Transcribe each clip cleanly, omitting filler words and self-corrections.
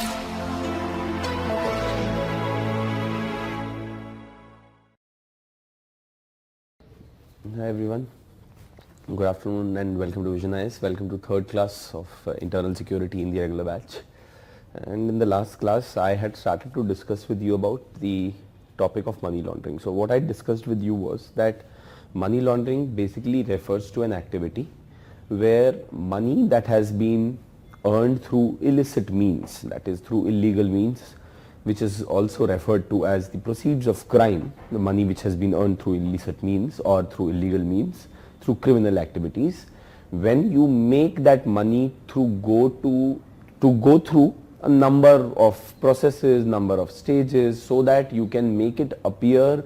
Hi everyone, good afternoon and welcome to Vision IS. Welcome to third class of internal security in the regular batch. And in the last class I had started to discuss with you about the topic of money laundering. So what I discussed with you was that money laundering basically refers to an activity where money that has been earned through illicit means, that is through illegal means, which is also referred to as the proceeds of crime, the money which has been earned through illicit means or through illegal means, through criminal activities. When you make that money to go through a number of processes, number of stages, so that you can make it appear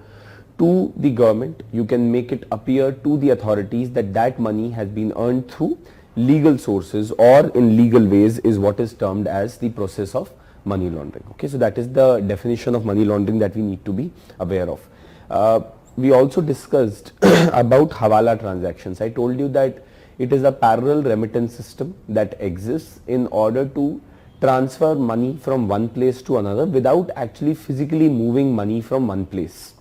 to the government, you can make it appear to the authorities that that money has been earned through legal sources or in legal ways, is what is termed as the process of money laundering. Okay, so that is the definition of money laundering that we need to be aware of. We also discussed about Hawala transactions. I told you that it is a parallel remittance system that exists in order to transfer money from one place to another without actually physically moving money from one place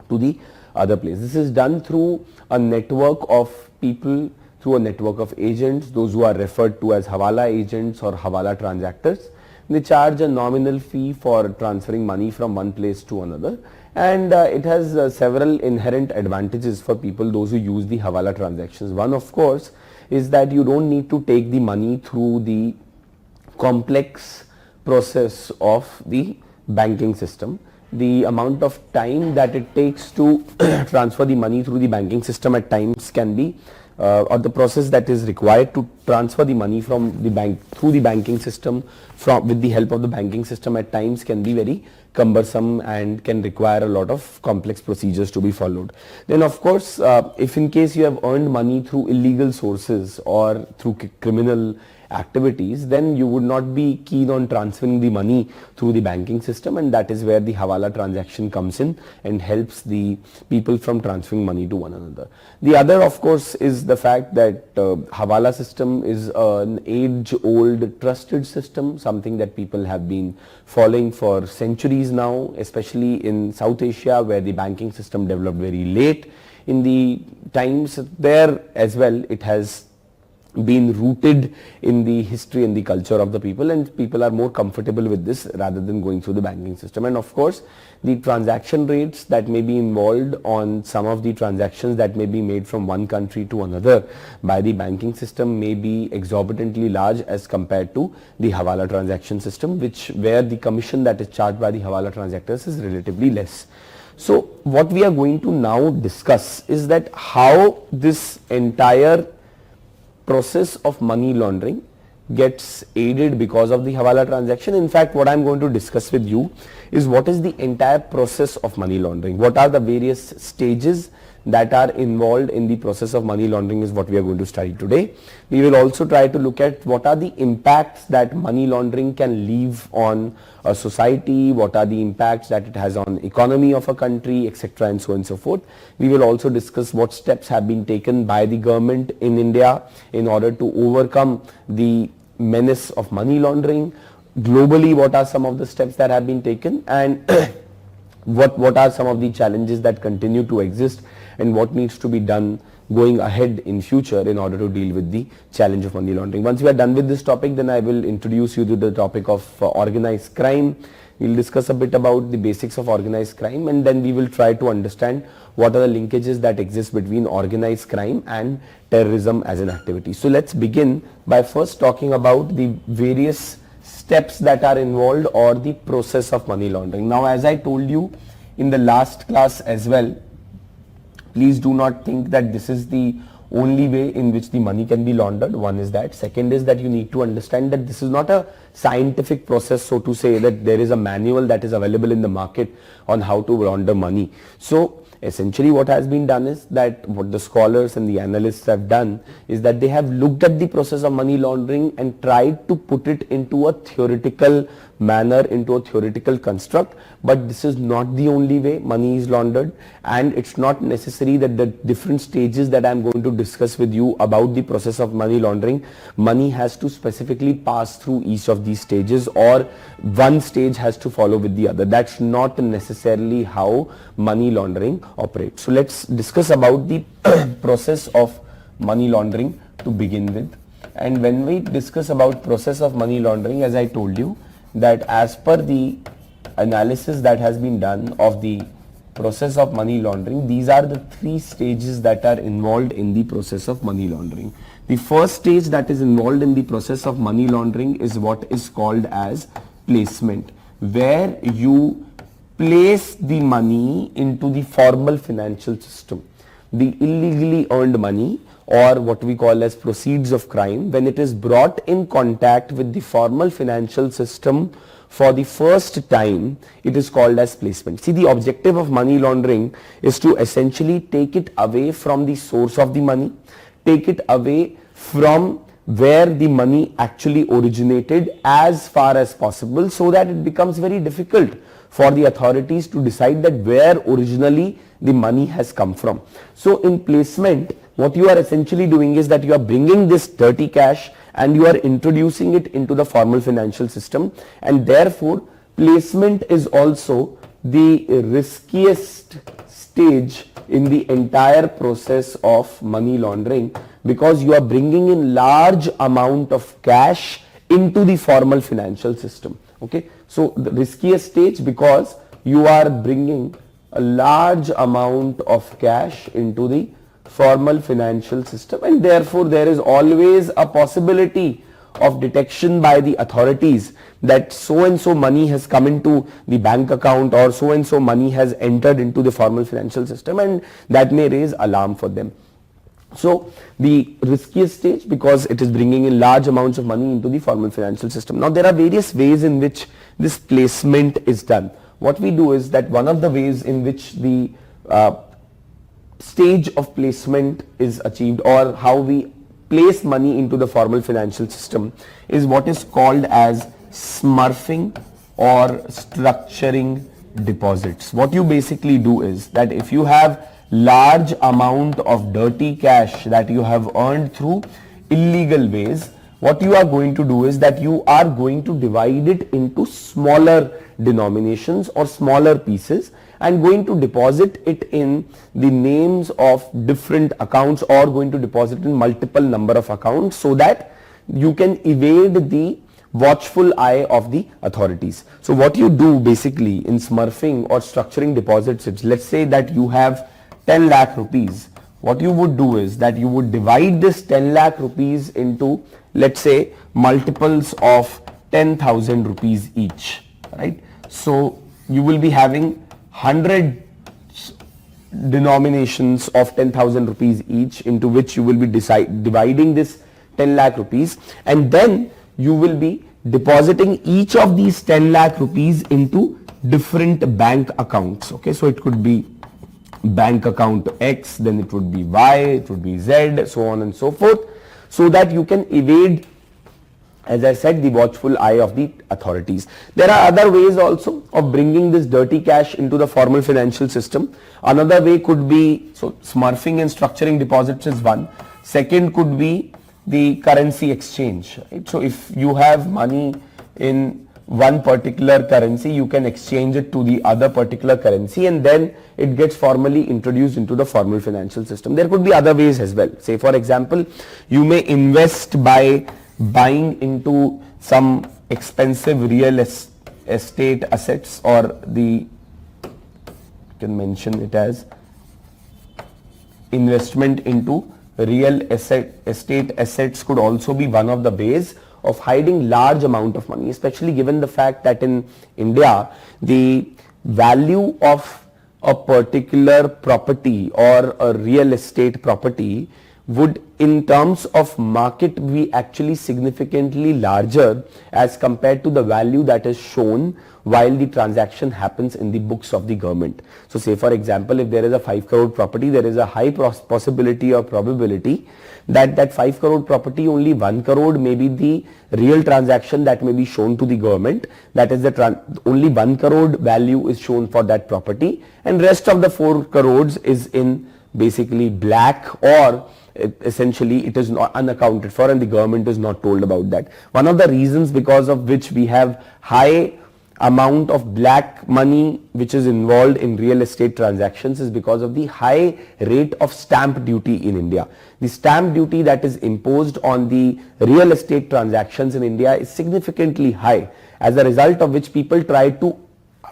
to the other place. This is done through a network of people, through a network of agents, those who are referred to as Hawala agents or Hawala transactors. They charge a nominal fee for transferring money from one place to another, and it has several inherent advantages for people, those who use the Hawala transactions. One, of course, is that you don't need to take the money through the complex process of the banking system. The amount of time that it takes to transfer the money through the banking system at times can be or the process that is required to transfer the money from the bank through the banking system with the help of the banking system at times can be very cumbersome and can require a lot of complex procedures to be followed. Then of course, if in case you have earned money through illegal sources or through criminal activities, then you would not be keen on transferring the money through the banking system, and that is where the Hawala transaction comes in and helps the people from transferring money to one another. The other, of course, is the fact that Hawala system is an age-old trusted system, something that people have been following for centuries now, especially in South Asia, where the banking system developed very late in the times. There as well, it has been rooted in the history and the culture of the people, and people are more comfortable with this rather than going through the banking system. And of course, the transaction rates that may be involved on some of the transactions that may be made from one country to another by the banking system may be exorbitantly large as compared to the Hawala transaction system, where the commission that is charged by the Hawala transactors is relatively less. So what we are going to now discuss is that how this entire process of money laundering gets aided because of the Hawala transaction. In fact, what I am going to discuss with you is what is the entire process of money laundering. What are the various stages that are involved in the process of money laundering is what we are going to study today. We will also try to look at what are the impacts that money laundering can leave on a society, what are the impacts that it has on economy of a country, etc., and so on and so forth. We will also discuss what steps have been taken by the government in India in order to overcome the menace of money laundering. Globally, what are some of the steps that have been taken, and what are some of the challenges that continue to exist, and what needs to be done going ahead in future in order to deal with the challenge of money laundering. Once we are done with this topic, then I will introduce you to the topic of organized crime. We will discuss a bit about the basics of organized crime, and then we will try to understand what are the linkages that exist between organized crime and terrorism as an activity. So let's begin by first talking about the various steps that are involved or the process of money laundering. Now, as I told you in the last class as well, please do not think that this is the only way in which the money can be laundered. One is that. Second is that you need to understand that this is not a scientific process, so to say, that there is a manual that is available in the market on how to launder money. So Essentially what has been done is that what the scholars and the analysts have done is that they have looked at the process of money laundering and tried to put it into a theoretical manner, into a theoretical construct. But this is not the only way money is laundered, and it's not necessary that the different stages that I'm going to discuss with you about the process of money laundering, money has to specifically pass through each of these stages, or one stage has to follow with the other. That's not necessarily how money laundering operates. So let's discuss about the process of money laundering to begin with. And when we discuss about process of money laundering, as I told you, that as per the analysis that has been done of the process of money laundering, these are the three stages that are involved in the process of money laundering. The first stage that is involved in the process of money laundering is what is called as placement, where you place the money into the formal financial system. The illegally earned money, or what we call as proceeds of crime, when it is brought in contact with the formal financial system for the first time, it is called as placement. See, the objective of money laundering is to essentially take it away from the source of the money, take it away from where the money actually originated as far as possible, so that it becomes very difficult for the authorities to decide that where originally the money has come from. So in placement, what you are essentially doing is that you are bringing this dirty cash and you are introducing it into the formal financial system, and therefore placement is also the riskiest stage in the entire process of money laundering, because you are bringing in large amount of cash into the formal financial system. Okay, so the riskiest stage, because you are bringing a large amount of cash into the formal financial system, and therefore there is always a possibility of detection by the authorities that so and so money has come into the bank account, or so and so money has entered into the formal financial system, and that may raise alarm for them. So the riskiest stage, because it is bringing in large amounts of money into the formal financial system. Now there are various ways in which this placement is done. What we do is that one of the ways in which the stage of placement is achieved, or how we place money into the formal financial system, is what is called as smurfing or structuring deposits. What you basically do is that if you have large amount of dirty cash that you have earned through illegal ways, what you are going to do is that you are going to divide it into smaller denominations or smaller pieces, and going to deposit it in the names of different accounts, or going to deposit in multiple number of accounts, so that you can evade the watchful eye of the authorities. So what you do basically in smurfing or structuring deposits is, let's say that you have 10 lakh rupees. What you would do is that you would divide this 10 lakh rupees into, let's say, multiples of 10,000 rupees each, right? So you will be having 100 denominations of 10,000 rupees each, into which you will be dividing this 10 lakh rupees, and then you will be depositing each of these 10 lakh rupees into different bank accounts. Okay, so it could be bank account X, then it would be Y, it would be Z, so on and so forth, so that you can evade, as I said, the watchful eye of the authorities. There are other ways also of bringing this dirty cash into the formal financial system. Another way could be, so smurfing and structuring deposits is one. Second could be the currency exchange, right? So if you have money in one particular currency, you can exchange it to the other particular currency, and then it gets formally introduced into the formal financial system. There could be other ways as well. Say for example, you may invest by buying into some expensive real estate assets, or you can mention it as investment into real estate assets could also be one of the ways of hiding large amount of money, especially given the fact that in India the value of a particular property or a real estate property would in terms of market be actually significantly larger as compared to the value that is shown while the transaction happens in the books of the government. So say for example, if there is a 5 crore property, there is a high possibility or probability that that 5 crore property, only 1 crore may be the real transaction that may be shown to the government. That is only 1 crore value is shown for that property, and rest of the 4 crores is in basically black, or essentially it is not unaccounted for and the government is not told about that. One of the reasons because of which we have high amount of black money which is involved in real estate transactions is because of the high rate of stamp duty in India. The stamp duty that is imposed on the real estate transactions in India is significantly high, as a result of which people try to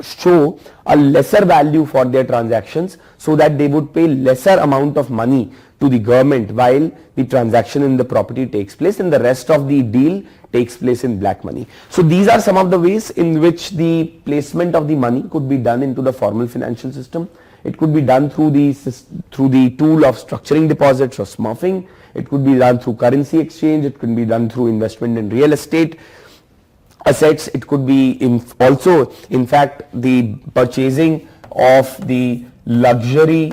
show a lesser value for their transactions so that they would pay lesser amount of money to the government while the transaction in the property takes place and the rest of the deal takes place in black money. So these are some of the ways in which the placement of the money could be done into the formal financial system. It could be done through the tool of structuring deposits or smurfing. It could be done through currency exchange. It could be done through investment in real estate assets. It could be also in fact the purchasing of the luxury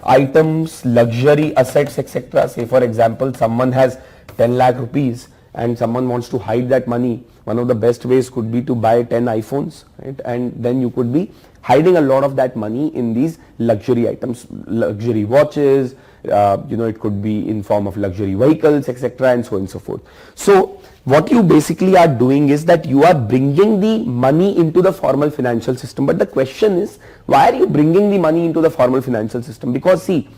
items, luxury assets, etc. Say for example, someone has 10 lakh rupees and someone wants to hide that money. One of the best ways could be to buy 10 iPhones, right? And then you could be hiding a lot of that money in these luxury items, luxury watches, it could be in form of luxury vehicles, etc. and so on and so forth. So what you basically are doing is that you are bringing the money into the formal financial system. But the question is, why are you bringing the money into the formal financial system? Because see,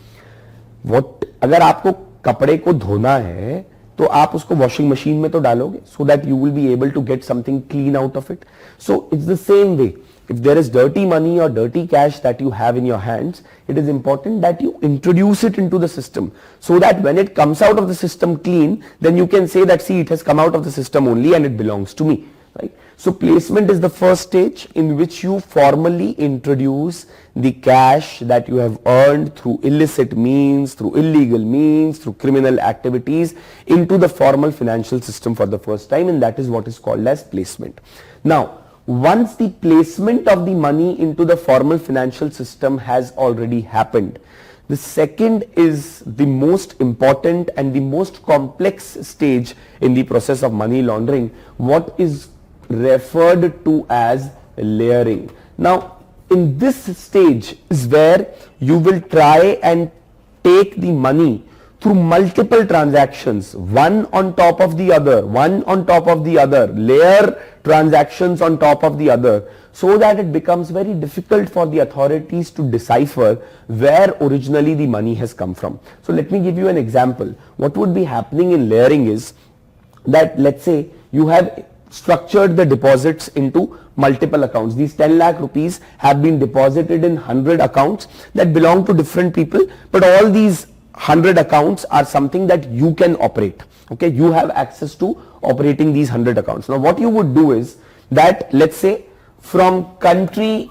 अगर आपको कपड़े को धोना है तो आप उसको washing machine में तो डालोगे, so that you will be able to get something clean out of it. So it's the same way. If there is dirty money or dirty cash that you have in your hands, it is important that you introduce it into the system so that when it comes out of the system clean, then you can say that, see, it has come out of the system only and it belongs to me, right? So placement is the first stage in which you formally introduce the cash that you have earned through illicit means, through illegal means, through criminal activities into the formal financial system for the first time, and that is what is called as placement. Now, once the placement of the money into the formal financial system has already happened, the second is the most important and the most complex stage in the process of money laundering, what is referred to as layering. Now, in this stage is where you will try and take the money through multiple transactions, one on top of the other, layer transactions on top of the other, so that it becomes very difficult for the authorities to decipher where originally the money has come from. So let me give you an example. What would be happening in layering is that, let's say you have structured the deposits into multiple accounts. These 10 lakh rupees have been deposited in 100 accounts that belong to different people, but all these 100 accounts are something that you can operate. Okay, you have access to operating these 100 accounts. Now what you would do is that, let's say from country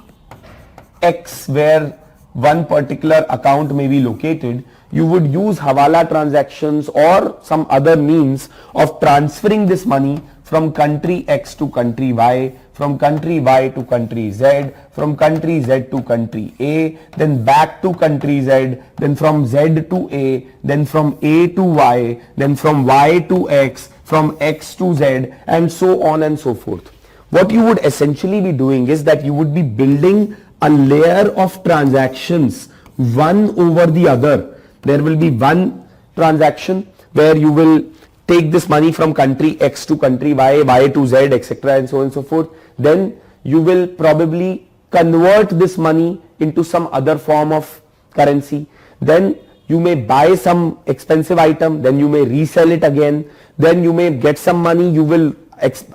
X, where one particular account may be located, you would use Hawala transactions or some other means of transferring this money from country X to country Y, from country Y to country Z, from country Z to country A, then back to country Z, then from Z to A, then from A to Y, then from Y to X, from X to Z, and so on and so forth. What you would essentially be doing is that you would be building a layer of transactions one over the other. There will be one transaction where you will take this money from country X to country Y, Y to Z, etc. and so on and so forth. Then you will probably convert this money into some other form of currency. Then you may buy some expensive item, then you may resell it again, then you may get some money, you will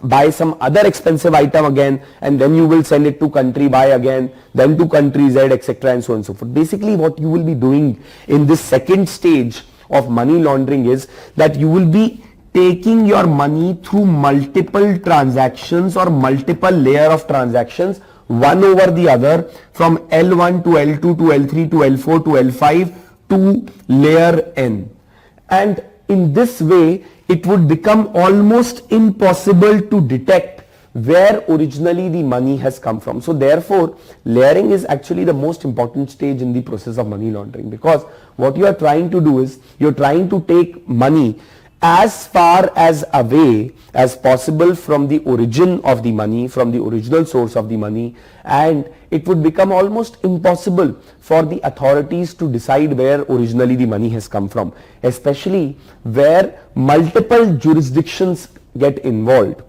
buy some other expensive item again, and then you will send it to country Y again, then to country Z, etc. and so on and so forth. Basically what you will be doing in this second stage of money laundering is that you will be taking your money through multiple transactions or multiple layer of transactions, one over the other, from L1 to L2 to L3 to L4 to L5 to layer N. and in this way it would become almost impossible to detect where originally the money has come from. So therefore, layering is actually the most important stage in the process of money laundering, because what you are trying to do is you're trying to take money as far as away as possible from the origin of the money, from the original source of the money, and it would become almost impossible for the authorities to decide where originally the money has come from, especially where multiple jurisdictions get involved,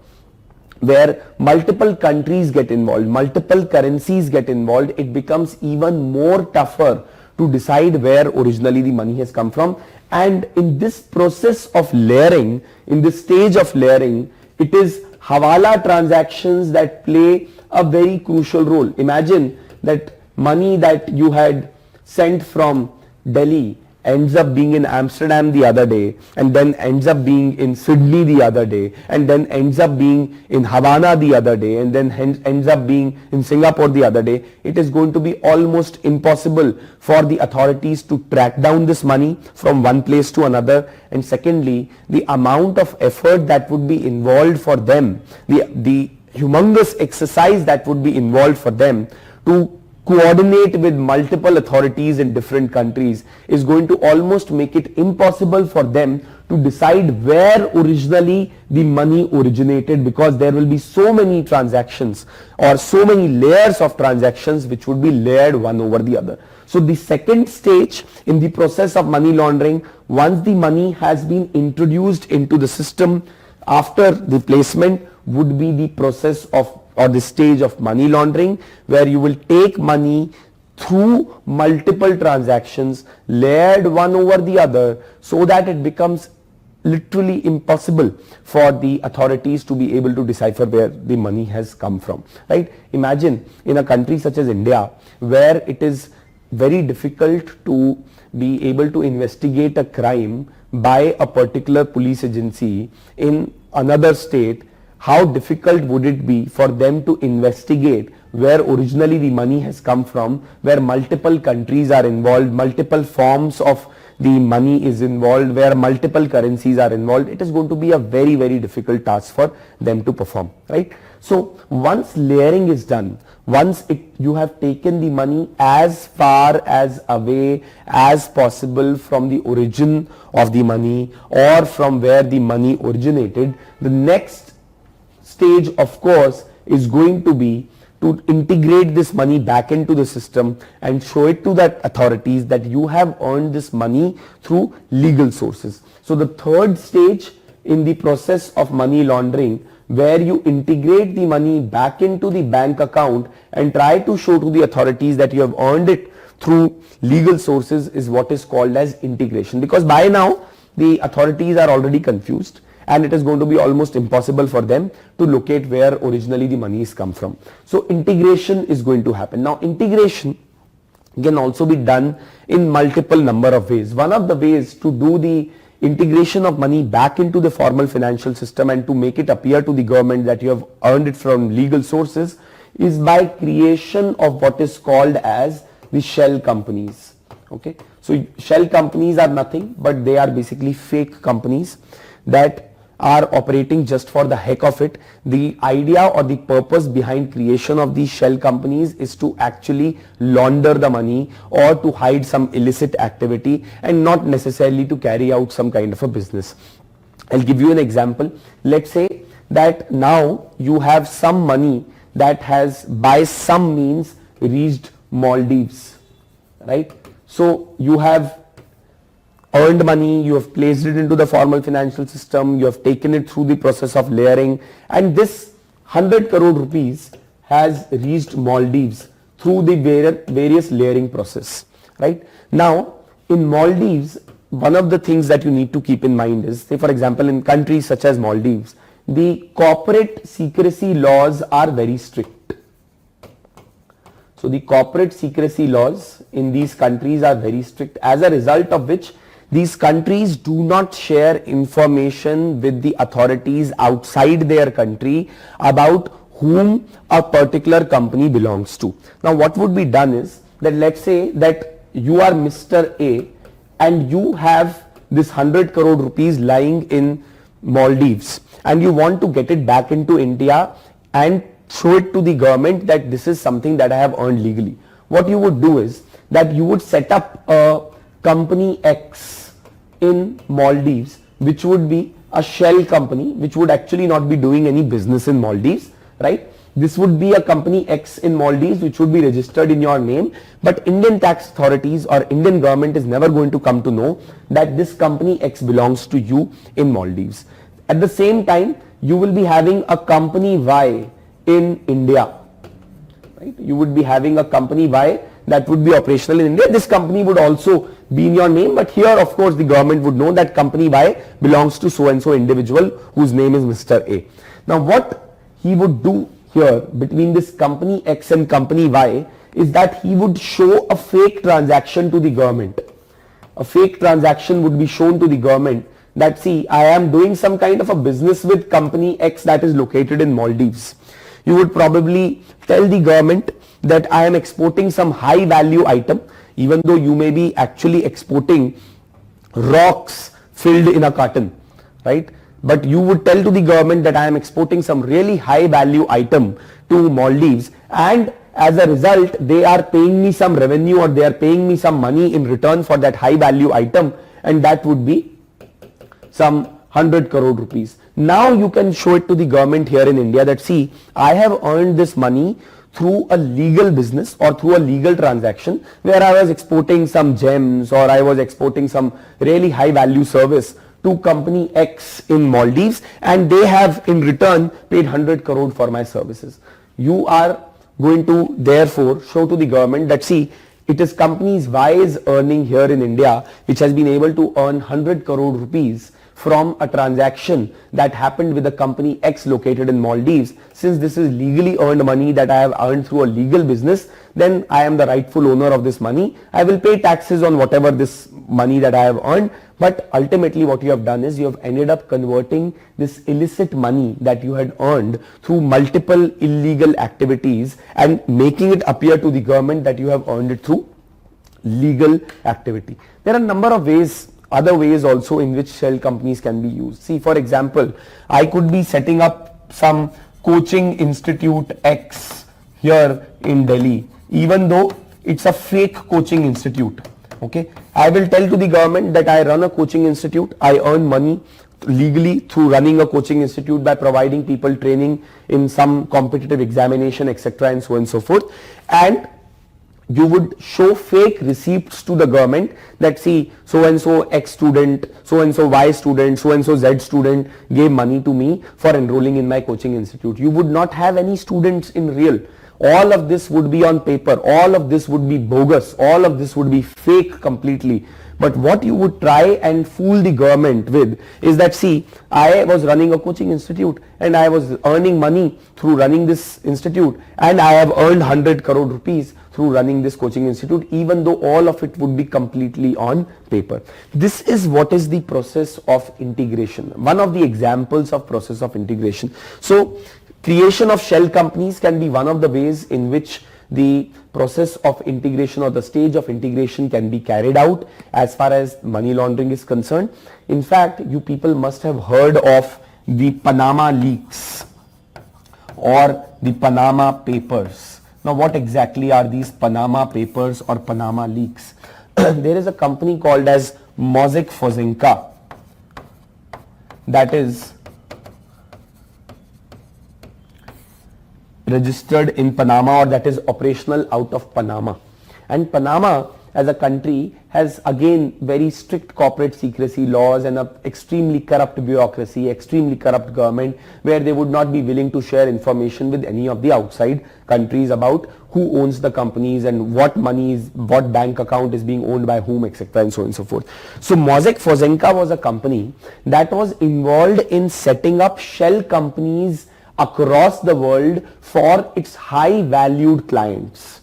where multiple countries get involved, multiple currencies get involved. It becomes even more tougher to decide where originally the money has come from. And in this process of layering, in this stage of layering, it is hawala transactions that play a very crucial role. Imagine that money that you had sent from Delhi ends up being in Amsterdam the other day, and then ends up being in Sydney the other day, and then ends up being in Havana the other day, and then ends up being in Singapore the other day. It is going to be almost impossible for the authorities to track down this money from one place to another. And secondly, the amount of effort that would be involved for them, the humongous exercise that would be involved for them to coordinate with multiple authorities in different countries is going to almost make it impossible for them to decide where originally the money originated, because there will be so many transactions or so many layers of transactions which would be layered one over the other. So the second stage in the process of money laundering, once the money has been introduced into the system after the placement, would be the process of, or the stage of money laundering, where you will take money through multiple transactions layered one over the other, so that it becomes literally impossible for the authorities to be able to decipher where the money has come from, right? Imagine in a country such as India, where it is very difficult to be able to investigate a crime by a particular police agency in another state. How difficult would it be for them to investigate where originally the money has come from, where multiple countries are involved, multiple forms of the money is involved, where multiple currencies are involved? It is going to be a very, very difficult task for them to perform, right? So once layering is done, once you have taken the money as far as away as possible from the origin of the money or from where the money originated, the next stage, of course, is going to be to integrate this money back into the system and show it to the authorities that you have earned this money through legal sources. So the third stage in the process of money laundering, where you integrate the money back into the bank account and try to show to the authorities that you have earned it through legal sources, is what is called as integration. Because by now the authorities are already confused, and it is going to be almost impossible for them to locate where originally the money has come from. So integration is going to happen. Now integration can also be done in multiple number of ways. One of the ways to do the integration of money back into the formal financial system and to make it appear to the government that you have earned it from legal sources is by creation of what is called as the shell companies. Okay, so shell companies are nothing but they are basically fake companies that are operating just for the heck of it. The idea or the purpose behind creation of these shell companies is to actually launder the money or to hide some illicit activity, and not necessarily to carry out some kind of a business. I'll give you an example. Let's say that now you have some money that has by some means reached Maldives, right? So you have earned money, you have placed it into the formal financial system, you have taken it through the process of layering, and this 100 crore rupees has reached Maldives through the various layering process, right? Now in Maldives, one of the things that you need to keep in mind is, say for example in countries such as Maldives, the corporate secrecy laws are very strict. So the corporate secrecy laws in these countries are very strict, as a result of which these countries do not share information with the authorities outside their country about whom a particular company belongs to. Now what would be done is that, let's say that you are Mr. A and you have this 100 crore rupees lying in Maldives and you want to get it back into India and show it to the government that this is something that I have earned legally. What you would do is that you would set up a company X in Maldives, which would be a shell company, which would actually not be doing any business in Maldives, right? This would be a company X in Maldives, which would be registered in your name, but Indian tax authorities or Indian government is never going to come to know that this company X belongs to you in Maldives. At the same time, you will be having a company Y in India, right? You would be having a company Y that would be operational in India. This company would also be in your name, but here of course the government would know that company Y belongs to so and so individual whose name is Mr. A. Now what he would do here between this company X and company Y is that he would show a fake transaction to the government. A fake transaction would be shown to the government that, see, I am doing some kind of a business with company X that is located in Maldives. You would probably tell the government that I am exporting some high value item, even though you may be actually exporting rocks filled in a carton, right? But you would tell to the government that I am exporting some really high value item to Maldives, and as a result they are paying me some revenue or they are paying me some money in return for that high value item, and that would be some 100 crore rupees. Now you can show it to the government here in India that, see, I have earned this money through a legal business or through a legal transaction where I was exporting some gems or I was exporting some really high value service to company X in Maldives, and they have in return paid 100 crore for my services. You are going to therefore show to the government that, see, it is companies Y is earning here in India which has been able to earn 100 crore rupees from a transaction that happened with a company X located in Maldives. Since this is legally earned money that I have earned through a legal business, then I am the rightful owner of this money. I will pay taxes on whatever this money that I have earned, but ultimately what you have done is you have ended up converting this illicit money that you had earned through multiple illegal activities and making it appear to the government that you have earned it through legal activity. There are a number of ways, other ways also in which shell companies can be used. See, for example, I could be setting up some coaching institute X here in Delhi, even though it's a fake coaching institute. Okay, I will tell to the government that I run a coaching institute, I earn money legally through running a coaching institute by providing people training in some competitive examination, etc., and so on and so forth. And you would show fake receipts to the government that, see, so and so X student, so and so Y student, so and so Z student gave money to me for enrolling in my coaching institute. You would not have any students in real. All of this would be on paper, all of this would be bogus, all of this would be fake completely. But what you would try and fool the government with is that, see, I was running a coaching institute and I was earning money through running this institute, and I have earned 100 crore rupees through running this coaching institute, even though all of it would be completely on paper. This is what is the process of integration, one of the examples of process of integration. So creation of shell companies can be one of the ways in which the process of integration or the stage of integration can be carried out as far as money laundering is concerned. In fact, you people must have heard of the Panama leaks or the Panama Papers. Now, what exactly are these Panama Papers or Panama leaks? There is a company called as Mossack Fonseca that is registered in Panama, or that is operational out of Panama. And Panama as a country has again very strict corporate secrecy laws and a extremely corrupt bureaucracy, extremely corrupt government, where they would not be willing to share information with any of the outside countries about who owns the companies and what money is, what bank account is being owned by whom, etc., and so on and so forth. So Mossack Fonseca was a company that was involved in setting up shell companies across the world for its high valued clients,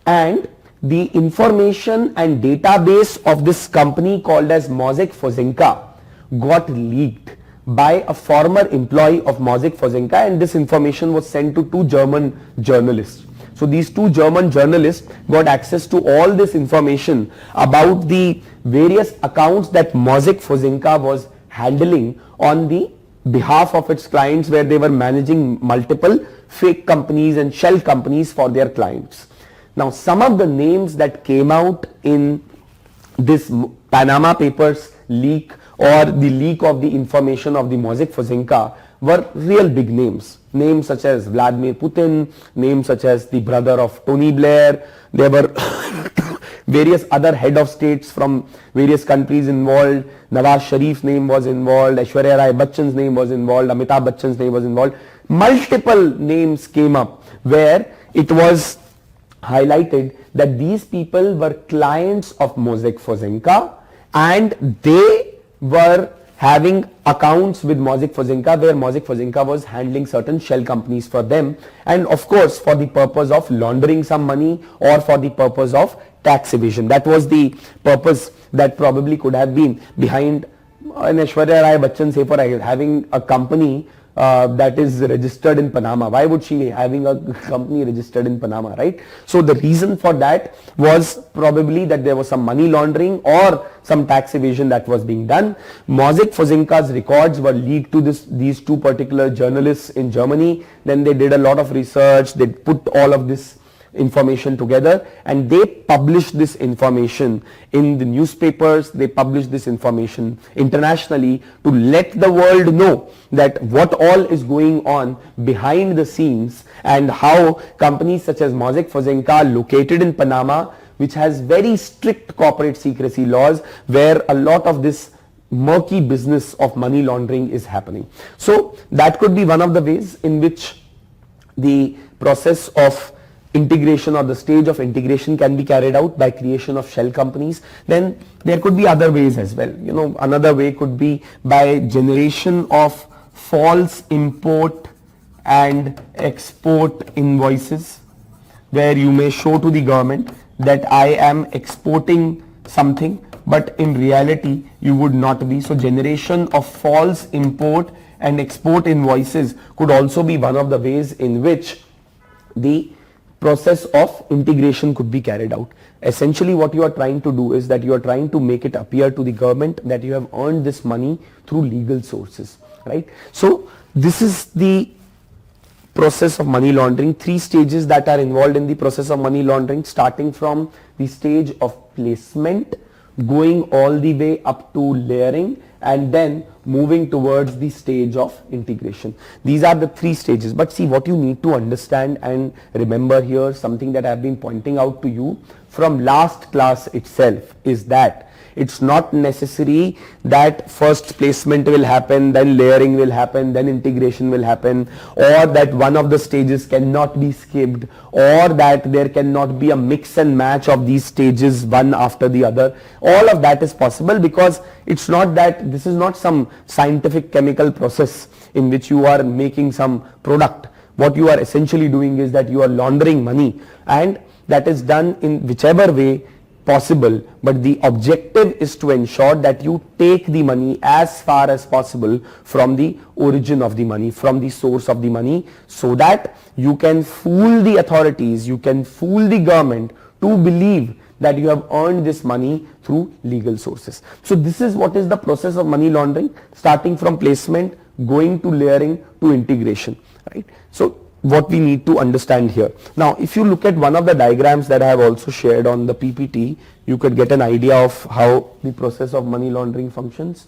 and the information and database of this company called as Mossack Fonseca got leaked by a former employee of Mossack Fonseca, and this information was sent to two German journalists. So these two German journalists got access to all this information about the various accounts that Mossack Fosenka was handling on the behalf of its clients, where they were managing multiple fake companies and shell companies for their clients. Now, some of the names that came out in this Panama Papers leak, or the leak of the information of the Mossack Fosenka, were real big names. Names such as Vladimir Putin, names such as the brother of Tony Blair. There were various other head of states from various countries involved. Nawaz Sharif's name was involved, Aishwarya Rai Bachchan's name was involved, Amitabh Bachchan's name was involved. Multiple names came up where it was highlighted that these people were clients of Mossack Fosenka, and they were having accounts with Mossack Fosenka, where Mossack Fosenka was handling certain shell companies for them, and of course for the purpose of laundering some money or for the purpose of tax evasion. That was the purpose that probably could have been behind an Aishwarya Rai Bachchan, say, for having a company that is registered in Panama. Why would she be having a company registered in Panama, right? So the reason for that was probably that there was some money laundering or some tax evasion that was being done. Mossack Fosenka's records were leaked to these two particular journalists in Germany. Then they did a lot of research. They put all of this information together, and they published this information in the newspapers. They published this information internationally to let the world know that what all is going on behind the scenes, and how companies such as Mossack Fosenka, located in Panama, which has very strict corporate secrecy laws, where a lot of this murky business of money laundering is happening. So that could be one of the ways in which the process of integration, or the stage of integration, can be carried out by creation of shell companies. Then there could be other ways as well. You know, another way could be by generation of false import and export invoices, where you may show to the government that I am exporting something, but in reality you would not be. So generation of false import and export invoices could also be one of the ways in which the process of integration could be carried out. Essentially what you are trying to do is that you are trying to make it appear to the government that you have earned this money through legal sources, right? So this is the process of money laundering. 3 stages that are involved in the process of money laundering, starting from the stage of placement, going all the way up to layering, and then moving towards the stage of integration. These are the 3 stages. But see, what you need to understand and remember here, something that I have been pointing out to you from last class itself, is that it's not necessary that first placement will happen, then layering will happen, then integration will happen, or that one of the stages cannot be skipped, or that there cannot be a mix and match of these stages one after the other. All of that is possible, because it's not that this is not some scientific chemical process in which you are making some product. What you are essentially doing is that you are laundering money, and that is done in whichever way possible, but the objective is to ensure that you take the money as far as possible from the origin of the money, from the source of the money, so that you can fool the authorities, you can fool the government to believe that you have earned this money through legal sources. So this is what is the process of money laundering, starting from placement, going to layering, to integration, right? So what we need to understand here. Now, if you look at one of the diagrams that I have also shared on the PPT, you could get an idea of how the process of money laundering functions.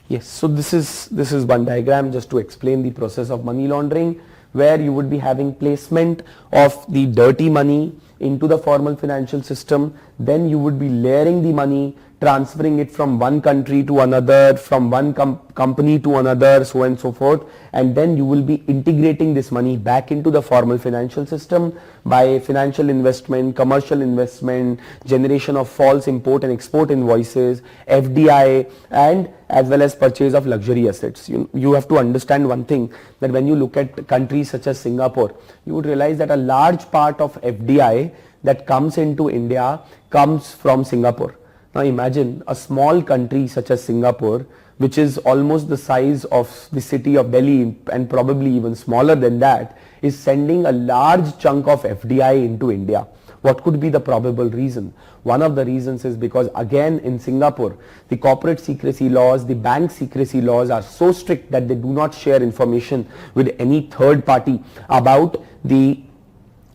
Yes, so this is one diagram just to explain the process of money laundering, where you would be having placement of the dirty money into the formal financial system. Then you would be layering the money, transferring it from one country to another, from one company to another, so on and so forth, and then you will be integrating this money back into the formal financial system by financial investment, commercial investment, generation of false import and export invoices, FDI, and as well as purchase of luxury assets. You have to understand one thing, that when you look at countries such as Singapore, you would realize that a large part of FDI that comes into India comes from Singapore. Now imagine a small country such as Singapore, which is almost the size of the city of Delhi and probably even smaller than that, is sending a large chunk of FDI into India. What could be the probable reason? One of the reasons is because again in Singapore, the corporate secrecy laws, the bank secrecy laws are so strict that they do not share information with any third party about the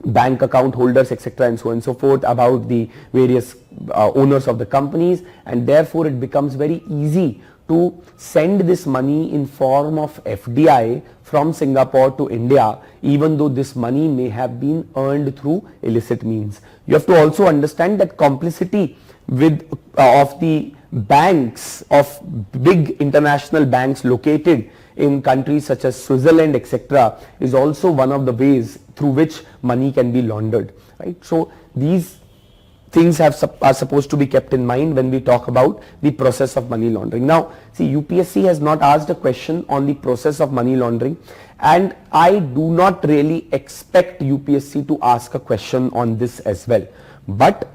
bank account holders, etc., and so on and so forth, about the various owners of the companies, and therefore it becomes very easy to send this money in form of FDI from Singapore to India, even though this money may have been earned through illicit means. You have to also understand that complicity with of the banks, of big international banks located in countries such as Switzerland, etc., is also one of the ways through which money can be laundered, right? So these things are supposed to be kept in mind when we talk about the process of money laundering. Now, see, UPSC has not asked a question on the process of money laundering, and I do not really expect UPSC to ask a question on this as well. But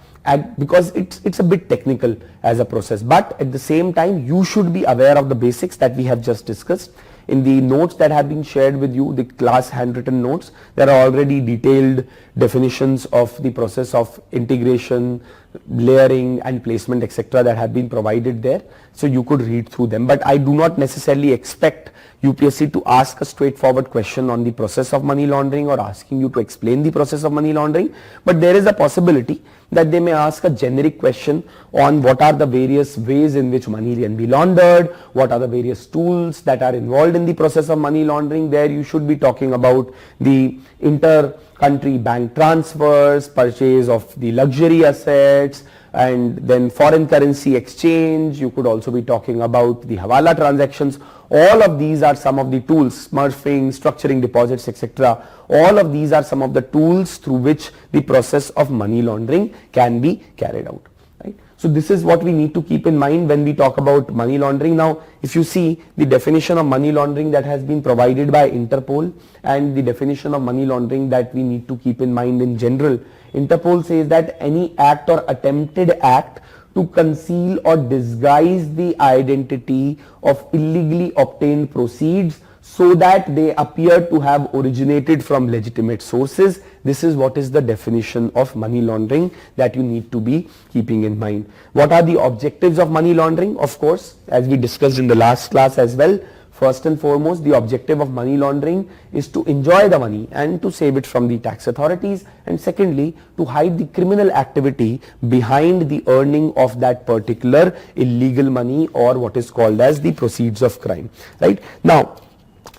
because it's a bit technical as a process, but at the same time you should be aware of the basics that we have just discussed. In the notes that have been shared with you, the class handwritten notes, there are already detailed definitions of the process of integration, layering and placement, etc., that have been provided there, so you could read through them. But I do not necessarily expect UPSC to ask a straightforward question on the process of money laundering or asking you to explain the process of money laundering, but there is a possibility that they may ask a generic question on what are the various ways in which money can be laundered, what are the various tools that are involved in the process of money laundering. There you should be talking about the inter-country bank transfers, purchase of the luxury assets, and then foreign currency exchange. You could also be talking about the Hawala transactions. All of these are some of the tools, smurfing, structuring deposits, etc. All of these are some of the tools through which the process of money laundering can be carried out, right? So this is what we need to keep in mind when we talk about money laundering. Now, if you see the definition of money laundering that has been provided by Interpol and the definition of money laundering that we need to keep in mind in general, Interpol says that any act or attempted act to conceal or disguise the identity of illegally obtained proceeds so that they appear to have originated from legitimate sources. This is what is the definition of money laundering that you need to be keeping in mind. What are the objectives of money laundering? Of course, as we discussed in the last class as well, first and foremost, the objective of money laundering is to enjoy the money and to save it from the tax authorities, and secondly, to hide the criminal activity behind the earning of that particular illegal money, or what is called as the proceeds of crime, right? Now,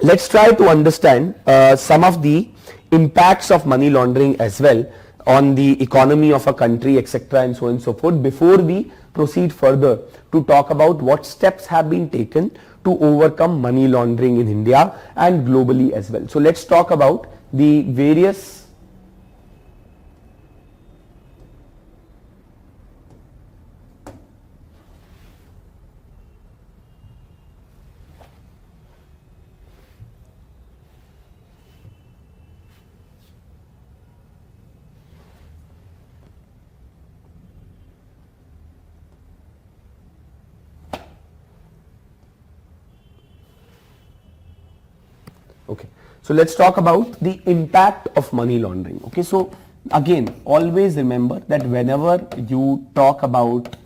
let's try to understand some of the impacts of money laundering as well on the economy of a country, etc., and so on and so forth, before we proceed further to talk about what steps have been taken to overcome money laundering in India and globally as well. So let's talk about the various Okay, so let's talk about the impact of money laundering. Okay, so again, always remember that whenever you talk about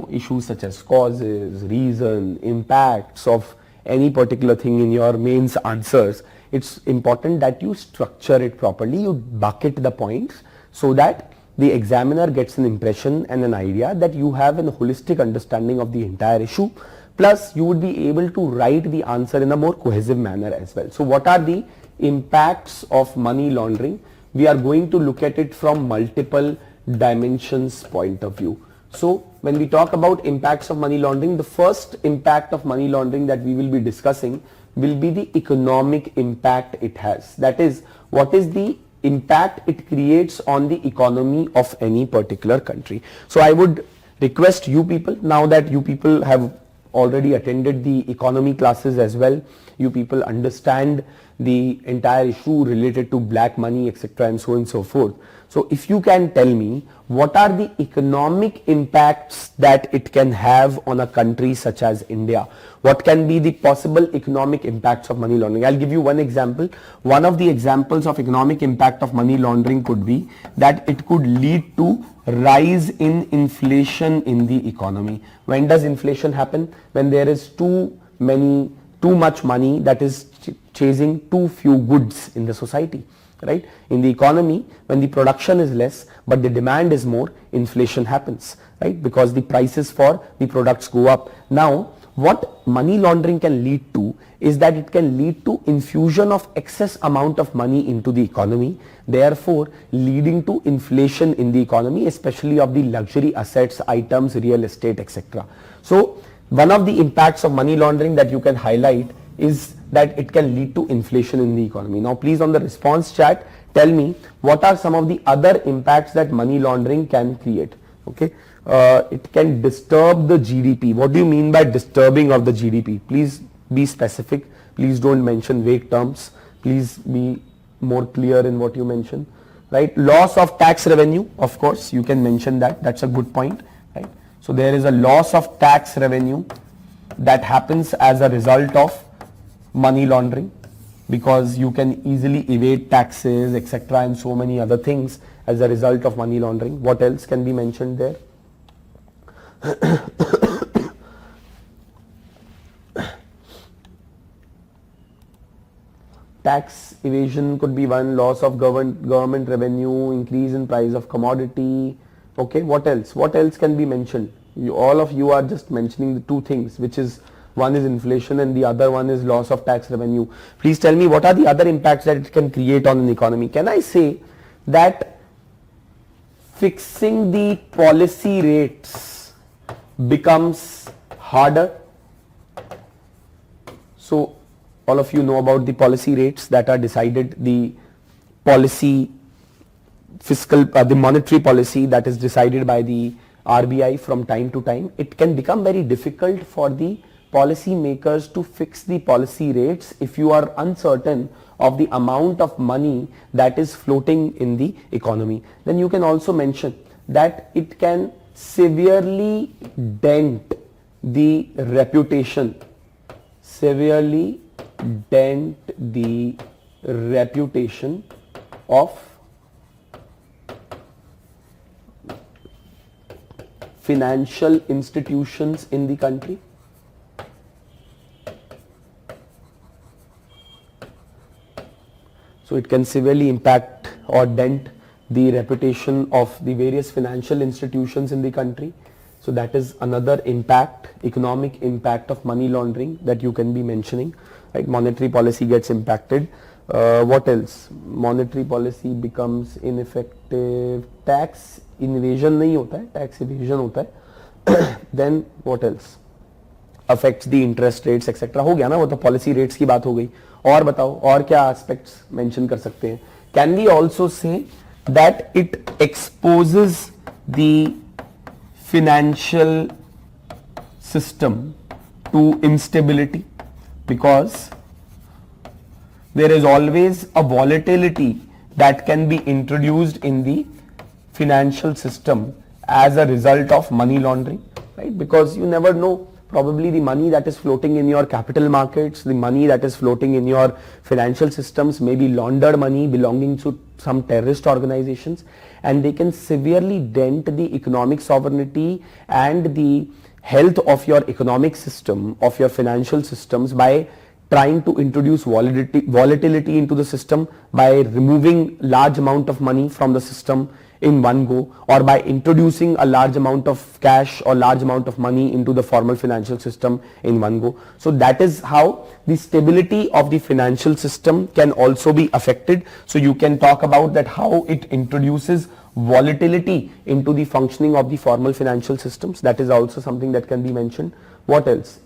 issues such as causes, reason, impacts of any particular thing in your mains answers, it's important that you structure it properly, you bucket the points so that the examiner gets an impression and an idea that you have a holistic understanding of the entire issue. Plus, you would be able to write the answer in a more cohesive manner as well. So what are the impacts of money laundering? We are going to look at it from multiple dimensions point of view. So when we talk about impacts of money laundering, the first impact of money laundering that we will be discussing will be the economic impact it has. That is, what is the impact it creates on the economy of any particular country. So I would request you people, now that you people have already attended the economy classes as well, you people understand the entire issue related to black money, etc., and so on and so forth. So if you can tell me what are the economic impacts that it can have on a country such as India, what can be the possible economic impacts of money laundering? I'll give you one example. One of the examples of economic impact of money laundering could be that it could lead to rise in inflation in the economy. When does inflation happen? When there is too much money that is chasing too few goods in the society, right? In the economy, when the production is less but the demand is more, inflation happens, right? Because the prices for the products go up. Now, what money laundering can lead to is that it can lead to infusion of excess amount of money into the economy, therefore leading to inflation in the economy, especially of the luxury assets, items, real estate, etc. So one of the impacts of money laundering that you can highlight is that it can lead to inflation in the economy. Now please, on the response chat, tell me what are some of the other impacts that money laundering can create. Okay, it can disturb the GDP. What do you mean by disturbing of the GDP? Please be specific. Please don't mention vague terms. Please be more clear in what you mention, right? Loss of tax revenue, of course, you can mention that. That's a good point, right? So there is a loss of tax revenue that happens as a result of money laundering, because you can easily evade taxes, etc., and so many other things as a result of money laundering. What else can be mentioned there? Tax evasion could be one, loss of government revenue, increase in price of commodity. Okay, what else? What else can be mentioned? All of you are just mentioning the two things, which is one is inflation and the other one is loss of tax revenue. Please tell me what are the other impacts that it can create on an economy. Can I say that fixing the policy rates becomes harder? So all of you know about the policy rates that are decided, the policy fiscal, the monetary policy that is decided by the RBI from time to time. It can become very difficult for the policy makers to fix the policy rates if you are uncertain of the amount of money that is floating in the economy. Then you can also mention that it can severely dent the reputation, of financial institutions in the country. So it can severely impact or dent the reputation of the various financial institutions in the country. So that is another impact, economic impact of money laundering that you can be mentioning, right? Monetary policy gets impacted. What else? Monetary policy becomes ineffective. Tax evasion नहीं होता है, tax evasion होता है. Then what else? Affects the interest rates, etc. हो गया ना, वो तो policy rates की बात हो गई. और बताओ, और क्या aspects mention कर सकते हैं? Can we also say that it exposes the financial system to instability, because there is always a volatility that can be introduced in the financial system as a result of money laundering, right? Because you never know, probably the money that is floating in your capital markets, the money that is floating in your financial systems may be laundered money belonging to some terrorist organizations, and they can severely dent the economic sovereignty and the health of your economic system, of your financial systems, by trying to introduce volatility into the system, by removing large amount of money from the system in one go, or by introducing a large amount of cash or large amount of money into the formal financial system in one go. So that is how the stability of the financial system can also be affected. So you can talk about that, how it introduces volatility into the functioning of the formal financial systems. That is also something that can be mentioned. What else?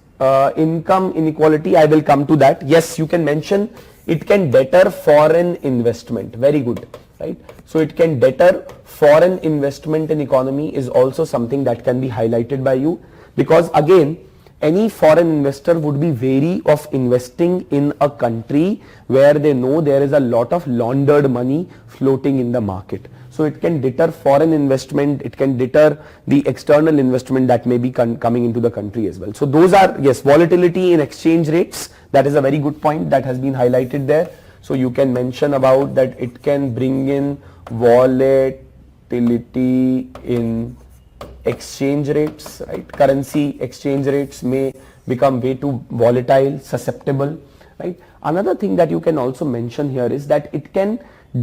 Income inequality, I will come to that. Yes, you can mention it can deter foreign investment. Very good, right? So it can deter foreign investment in economy is also something that can be highlighted by you, because again, any foreign investor would be wary of investing in a country where they know there is a lot of laundered money floating in the market. So it can deter foreign investment, it can deter the external investment that may be coming into the country as well. So those are, yes, volatility in exchange rates, that is a very good point that has been highlighted there. So you can mention about that it can bring in volatility in exchange rates, right? Currency exchange rates may become way too volatile, susceptible, right? Another thing that you can also mention here is that it can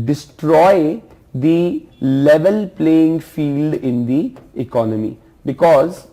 destroy the level playing field in the economy, because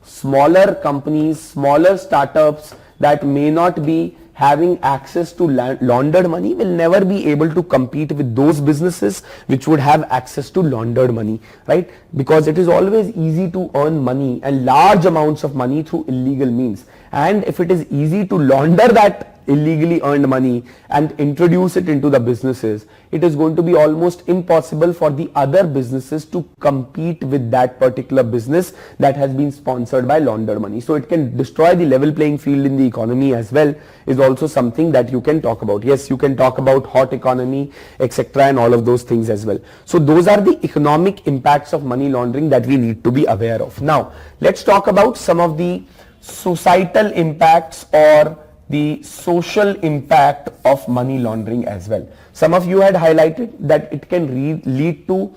smaller companies, smaller startups that may not be having access to laundered money will never be able to compete with those businesses which would have access to laundered money, right? Because it is always easy to earn money and large amounts of money through illegal means, and if it is easy to launder that illegally earned money and introduce it into the businesses, it is going to be almost impossible for the other businesses to compete with that particular business that has been sponsored by laundered money. So it can destroy the level playing field in the economy as well, is also something that you can talk about. Yes, you can talk about hot economy, etc., and all of those things as well. So those are the economic impacts of money laundering that we need to be aware of. Now let's talk about some of the societal impacts or the social impact of money laundering as well. Some of you had highlighted that it can lead to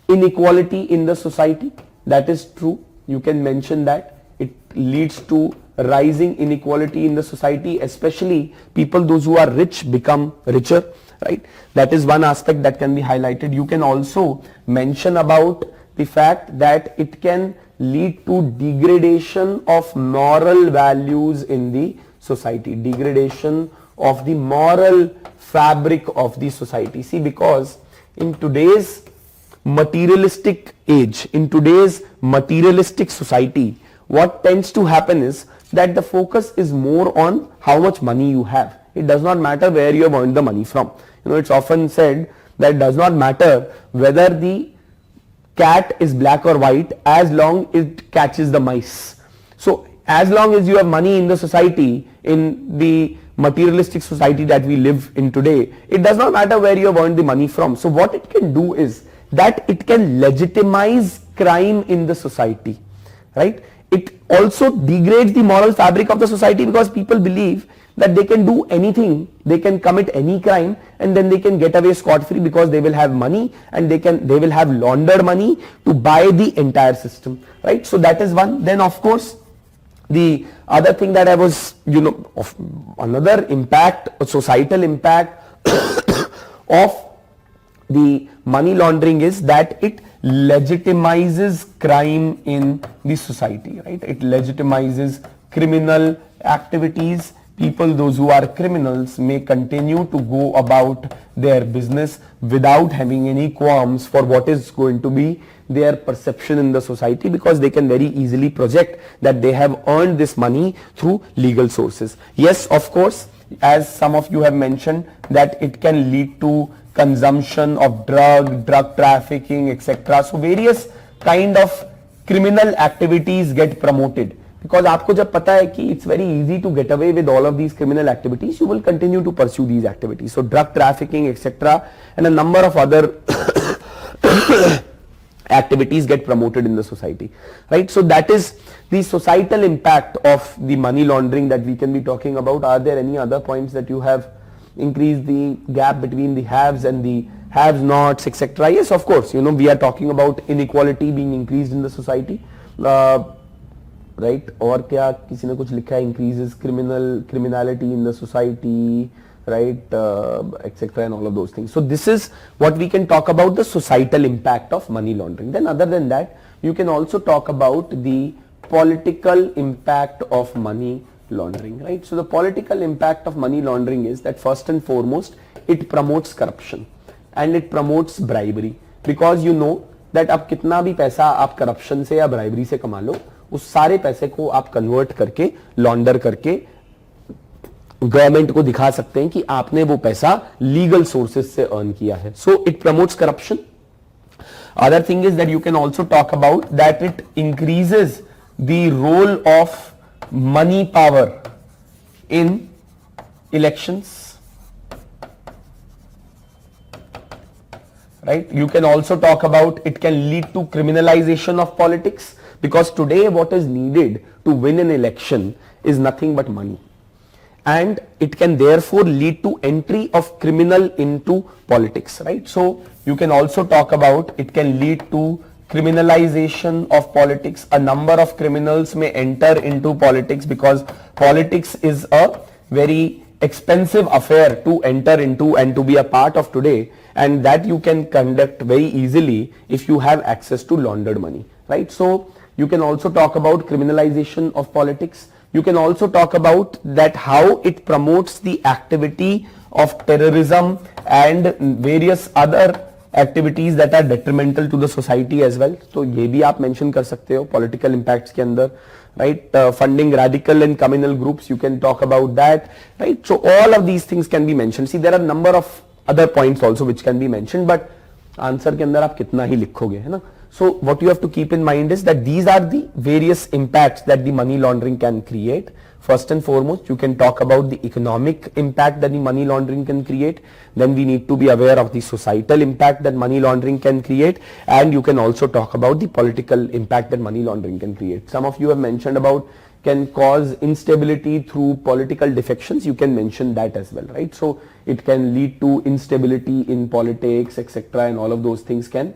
inequality in the society. That is true. You can mention that it leads to rising inequality in the society, especially people, those who are rich become richer, right? That is one aspect that can be highlighted. You can also mention about the fact that it can lead to degradation of moral values in the society, degradation of the moral fabric of the society. See, because in today's materialistic age, in today's materialistic society, what tends to happen is that the focus is more on how much money you have. It does not matter where you have earned the money from. You know, it's often said that it does not matter whether the cat is black or white as long as it catches the mice. So as long as you have money in the society, in the materialistic society that we live in today, it does not matter where you have earned the money from. So what it can do is that it can legitimize crime in the society, right? It also degrades the moral fabric of the society, because people believe that they can do anything, they can commit any crime, and then they can get away scot-free because they will have money and they will have laundered money to buy the entire system, right? So that is one. Then of course, the other thing that I was, of another impact, a societal impact of the money laundering is that it legitimizes crime in the society, right? It legitimizes criminal activities. People, those who are criminals, may continue to go about their business without having any qualms for what is going to be their perception in the society, because they can very easily project that they have earned this money through legal sources. Yes, of course, as some of you have mentioned, that it can lead to consumption of drug trafficking, etc. So various kind of criminal activities get promoted, because आपको जब पता है कि it's very easy to get away with all of these criminal activities, you will continue to pursue these activities. So drug trafficking, etc., and a number of other activities get promoted in the society, right? So that is the societal impact of the money laundering that we can be talking about. Are there any other points that you have? Increase the gap between the haves and the have-nots, etc. Yes, of course, we are talking about inequality being increased in the society, right? और क्या किसी ने कुछ लिखा है, increases criminality in the society, right, etc., and all of those things. So this is what we can talk about, the societal impact of money laundering. Then other than that, you can also talk about the political impact of money laundering, right? So the political impact of money laundering is that first and foremost, it promotes corruption and it promotes bribery, because that अब कितना भी पैसा आप corruption से या bribery से कमा लो, उस सारे पैसे को आप convert करके, launder करके गवर्नमेंट को दिखा सकते हैं कि आपने वो पैसा लीगल सोर्सेस से अर्न किया है. So it promotes corruption. Other thing is that you can also talk about that it increases the role of money power in elections, right? You can also talk about it can lead to criminalization of politics, because today what is needed to win an election is nothing but money, and it can therefore lead to entry of criminal into politics, right? So you can also talk about it can lead to criminalization of politics. A number of criminals may enter into politics because politics is a very expensive affair to enter into and to be a part of today, and that you can conduct very easily if you have access to laundered money, right? So you can also talk about criminalization of politics. You can also talk about that how it promotes the activity of terrorism and various other activities that are detrimental to the society as well. So ये भी आप mention कर सकते हो political impacts के अंदर, right? Funding radical and communal groups, you can talk about that, right? So all of these things can be mentioned. See, there are a number of other points also which can be mentioned, but answer के अंदर आप कितना ही लिखोगे, है ना? So what you have to keep in mind is that these are the various impacts that the money laundering can create. First and foremost, you can talk about the economic impact that the money laundering can create. Then we need to be aware of the societal impact that money laundering can create, and you can also talk about the political impact that money laundering can create. Some of you have mentioned about can cause instability through political defections. You can mention that as well, right? So it can lead to instability in politics, etc., and all of those things can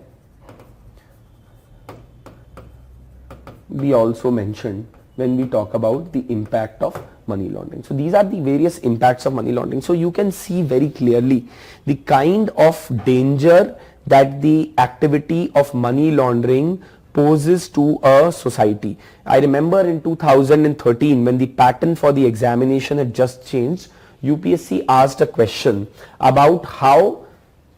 be also mentioned when we talk about the impact of money laundering. So these are the various impacts of money laundering. So you can see very clearly the kind of danger that the activity of money laundering poses to a society. I remember in 2013 when the pattern for the examination had just changed, UPSC asked a question about how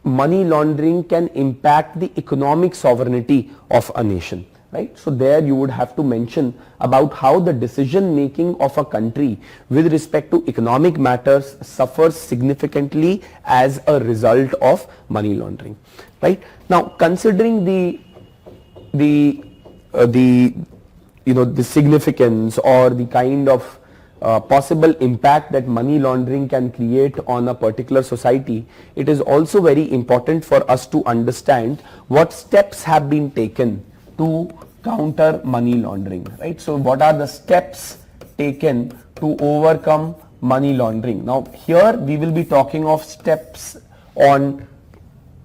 money laundering can impact the economic sovereignty of a nation. Right? So there you would have to mention about how the decision making of a country with respect to economic matters suffers significantly as a result of money laundering. Right? Now, considering the significance or the kind of possible impact that money laundering can create on a particular society, it is also very important for us to understand what steps have been taken to counter money laundering, right? So what are the steps taken to overcome money laundering? Now here we will be talking of steps on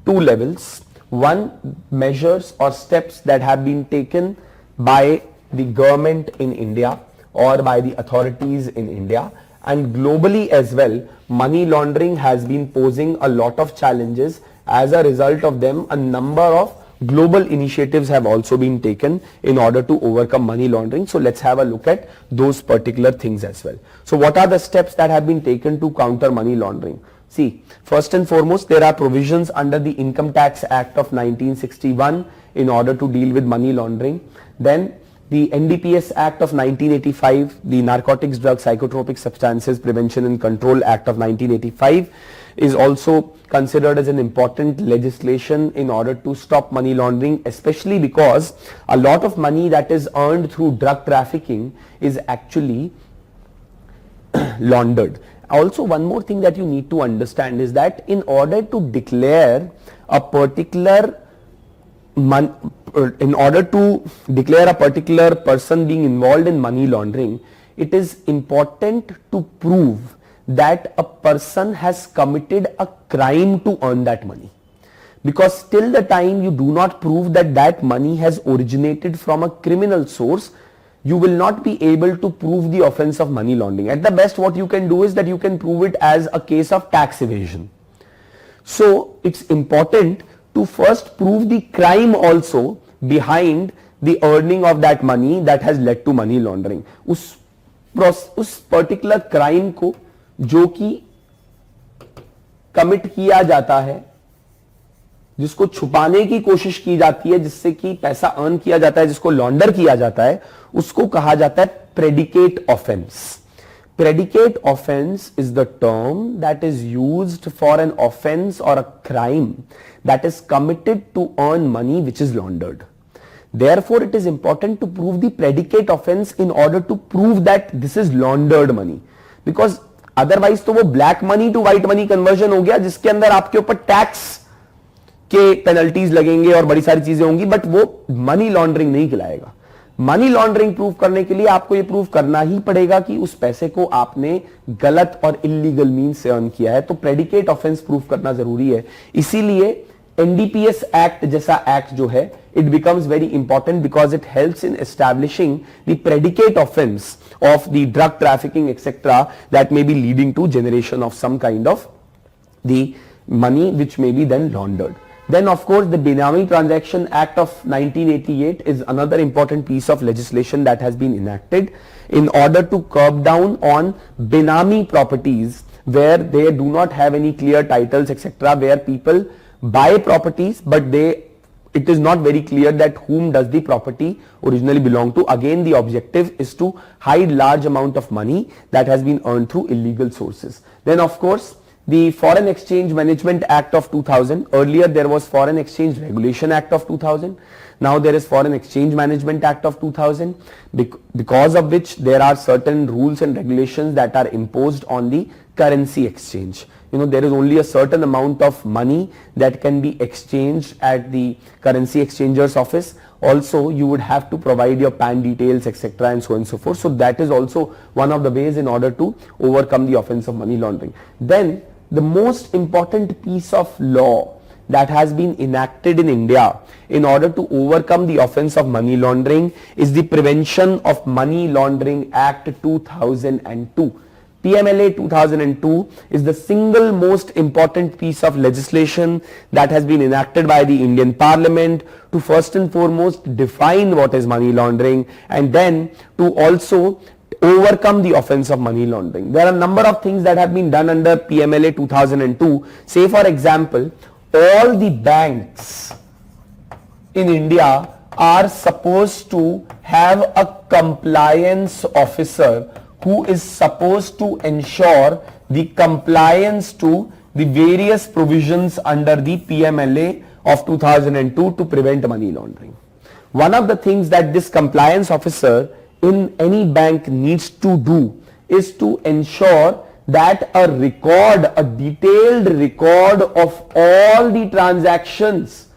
two levels. One, measures or steps that have been taken by the government in India or by the authorities in India, and globally as well. Money laundering has been posing a lot of challenges. As a result of them, a number of global initiatives have also been taken in order to overcome money laundering. So let's have a look at those particular things as well. So what are the steps that have been taken to counter money laundering? See, first and foremost, there are provisions under the Income Tax Act of 1961 in order to deal with money laundering. Then the NDPS Act of 1985, the Narcotics, Drugs, Psychotropic Substances Prevention and Control Act of 1985 is also considered as an important legislation in order to stop money laundering, especially because a lot of money that is earned through drug trafficking is actually laundered. Also, one more thing that you need to understand is that in order to declare a particular person being involved in money laundering, it is important to prove that a person has committed a crime to earn that money, because till the time you do not prove that that money has originated from a criminal source, you will not be able to prove the offense of money laundering. At the best, what you can do is that you can prove it as a case of tax evasion. So it's important to first prove the crime also behind the earning of that money that has led to money laundering. उस particular crime को जो कि commit किया जाता है, जिसको छुपाने की कोशिश की जाती है, जिससे कि पैसा अर्न किया जाता है, जिसको लॉन्डर किया जाता है, उसको कहा जाता है predicate offence. Predicate offense is the term that is used for an offense or a crime that is committed to earn money which is laundered. Therefore, it is important to prove the predicate offense in order to prove that this is laundered money, because otherwise तो वो black money to white money conversion हो गया, जिसके अंदर आपके ऊपर tax के penalties लगेंगे और बड़ी सारी चीजें होंगी, बट वो मनी लॉन्ड्रिंग नहीं कहलाएगा. मनी लॉन्ड्रिंग प्रूव करने के लिए आपको ये प्रूव करना ही पड़ेगा कि उस पैसे को आपने गलत और इलीगल मीन से अर्न किया है, तो प्रेडिकेट ऑफेंस प्रूव करना जरूरी है. इसीलिए एनडीपीएस एक्ट जैसा एक्ट जो है, it becomes very important because it helps in establishing the predicate offense of the drug trafficking etc. that may be leading to generation of some kind of the money which may be then laundered. Then of course the Benami Transaction Act of 1988 is another important piece of legislation that has been enacted in order to curb down on Benami properties where they do not have any clear titles etc., where people buy properties but it is not very clear that whom does the property originally belong to. Again, the objective is to hide large amount of money that has been earned through illegal sources. Then of course the Foreign Exchange Management Act of 2000. Earlier there was Foreign Exchange Regulation Act of 2000. Now there is Foreign Exchange Management Act of 2000, because of which there are certain rules and regulations that are imposed on the currency exchange. There is only a certain amount of money that can be exchanged at the currency exchanger's office. Also, you would have to provide your PAN details etc. and so on and so forth. So that is also one of the ways in order to overcome the offense of money laundering. Then the most important piece of law that has been enacted in India in order to overcome the offense of money laundering is the Prevention of Money Laundering Act 2002. PMLA 2002 is the single most important piece of legislation that has been enacted by the Indian Parliament to first and foremost define what is money laundering and then to also overcome the offense of money laundering. There are a number of things that have been done under PMLA 2002. Say for example, all the banks in India are supposed to have a compliance officer who is supposed to ensure the compliance to the various provisions under the PMLA of 2002 to prevent money laundering. One of the things that this compliance officer in any bank needs to do is to ensure that a detailed record of all the transactions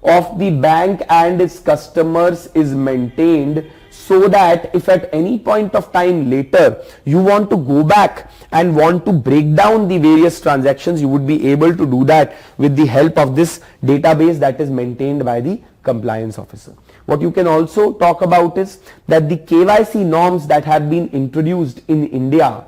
of the bank and its customers is maintained, so that if at any point of time later you want to go back and want to break down the various transactions, you would be able to do that with the help of this database that is maintained by the compliance officer. What you can also talk about is that the KYC norms that have been introduced in India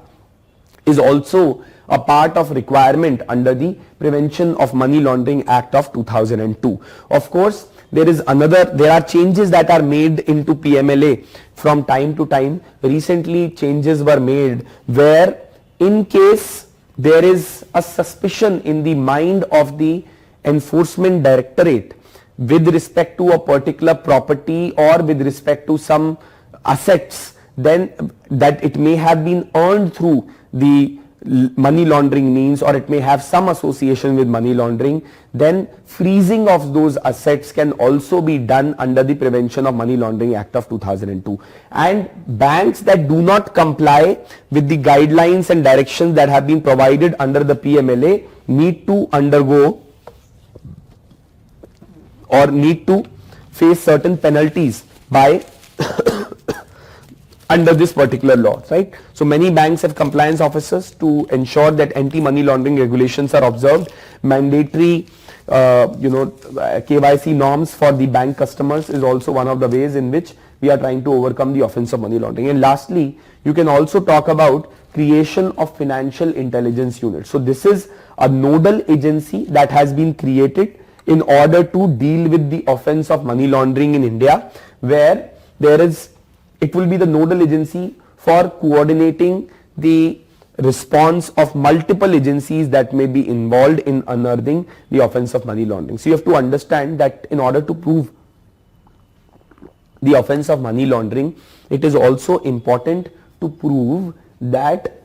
is also a part of requirement under the Prevention of Money Laundering Act of 2002. Of course, there are changes that are made into PMLA from time to time. Recently changes were made where in case there is a suspicion in the mind of the enforcement directorate with respect to a particular property or with respect to some assets, then that it may have been earned through the money laundering means or it may have some association with money laundering, then freezing of those assets can also be done under the Prevention of Money Laundering Act of 2002. And banks that do not comply with the guidelines and directions that have been provided under the PMLA need to undergo or need to face certain penalties by under this particular law, right? So many banks have compliance officers to ensure that anti-money laundering regulations are observed. Mandatory KYC norms for the bank customers is also one of the ways in which we are trying to overcome the offense of money laundering. And lastly, you can also talk about creation of financial intelligence unit. So this is a nodal agency that has been created in order to deal with the offense of money laundering in India, where it will be the nodal agency for coordinating the response of multiple agencies that may be involved in unearthing the offense of money laundering. So you have to understand that in order to prove the offense of money laundering, it is also important to prove that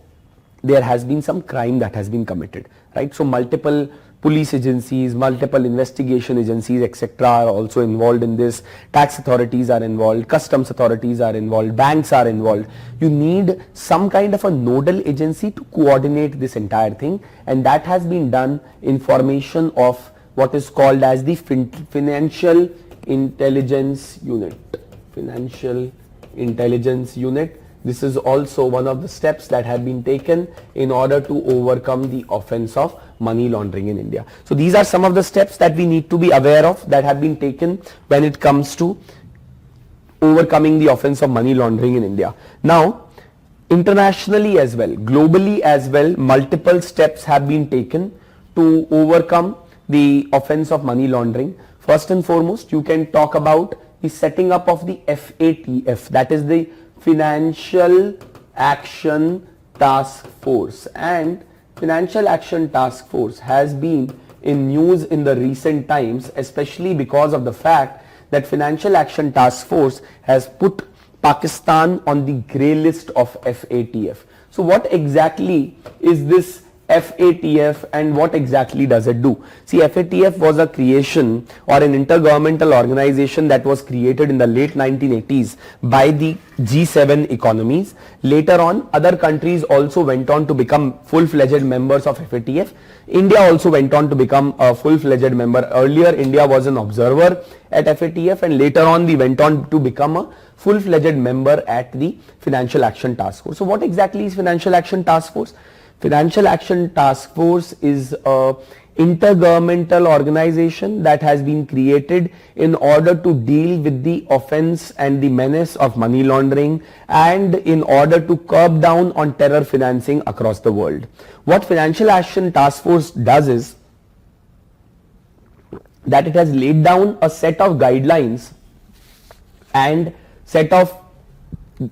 there has been some crime that has been committed, right? So multiple police agencies, multiple investigation agencies, etc. are also involved in this. Tax authorities are involved, customs authorities are involved, banks are involved. You need some kind of a nodal agency to coordinate this entire thing, and that has been done in formation of what is called as the Financial Intelligence Unit. Financial Intelligence Unit. This is also one of the steps that have been taken in order to overcome the offense of money laundering in India. So these are some of the steps that we need to be aware of that have been taken when it comes to overcoming the offense of money laundering in India. Now, internationally as well, globally as well, multiple steps have been taken to overcome the offense of money laundering. First and foremost, you can talk about the setting up of the FATF, that is the Financial Action Task Force. And Financial Action Task Force has been in news in the recent times, especially because of the fact that Financial Action Task Force has put Pakistan on the grey list of FATF. So what exactly is this FATF and what exactly does it do? See, FATF was a creation or an intergovernmental organization that was created in the late 1980s by the G7 economies. Later on, other countries also went on to become full-fledged members of FATF. India also went on to become a full-fledged member. Earlier, India was an observer at FATF, and later on we went on to become a full-fledged member at the Financial Action Task Force. So what exactly is Financial Action Task Force? Financial Action Task Force is a intergovernmental organization that has been created in order to deal with the offense and the menace of money laundering and in order to curb down on terror financing across the world. What Financial Action Task Force does is that it has laid down a set of guidelines and set of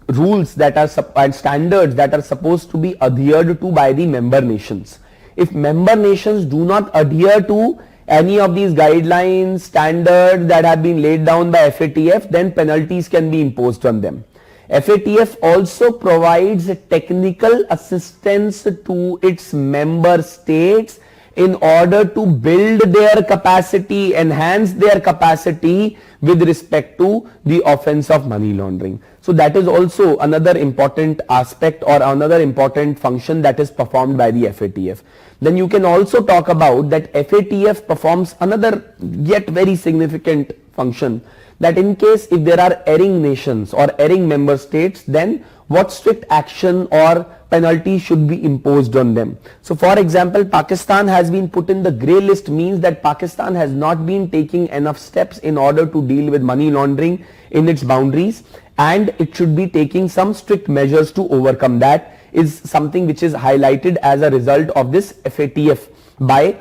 rules that are and standards that are supposed to be adhered to by the member nations. If member nations do not adhere to any of these guidelines, standards that have been laid down by FATF, then penalties can be imposed on them. FATF also provides technical assistance to its member states in order to build their capacity, enhance their capacity with respect to the offense of money laundering. So that is also another important aspect or another important function that is performed by the FATF. Then you can also talk about that FATF performs another yet very significant function, that in case if there are erring nations or erring member states, then what strict action or penalty should be imposed on them. So for example, Pakistan has been put in the grey list, means that Pakistan has not been taking enough steps in order to deal with money laundering in its boundaries, and it should be taking some strict measures to overcome that, is something which is highlighted as a result of this FATF by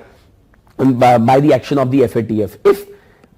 the action of the FATF. If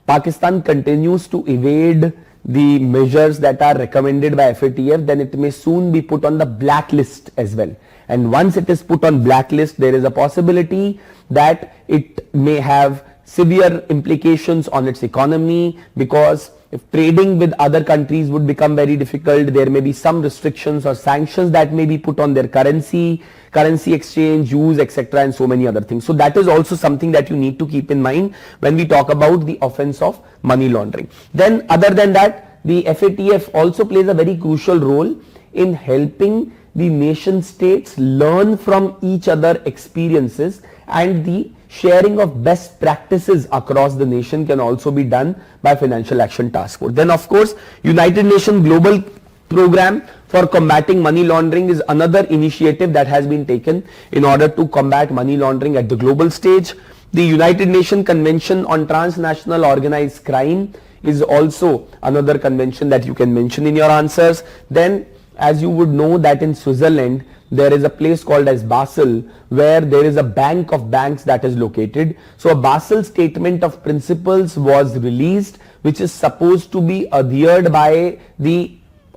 Pakistan continues to evade the measures that are recommended by FATF, then it may soon be put on the blacklist as well. And once it is put on blacklist, there is a possibility that it may have severe implications on its economy, because if trading with other countries would become very difficult, there may be some restrictions or sanctions that may be put on their currency exchange, use, etc., and so many other things. So that is also something that you need to keep in mind when we talk about the offense of money laundering. Then other than that, the FATF also plays a very crucial role in helping the nation states learn from each other experiences, and the sharing of best practices across the nation can also be done by Financial Action Task Force. Then of course, United Nations Global Program for combating money laundering is another initiative that has been taken in order to combat money laundering at the global stage. The United Nations Convention on Transnational Organized Crime is also another convention that you can mention in your answers. Then, as you would know, that in Switzerland there is a place called as Basel, where there is a bank of banks that is located. So a Basel Statement of Principles was released, which is supposed to be adhered by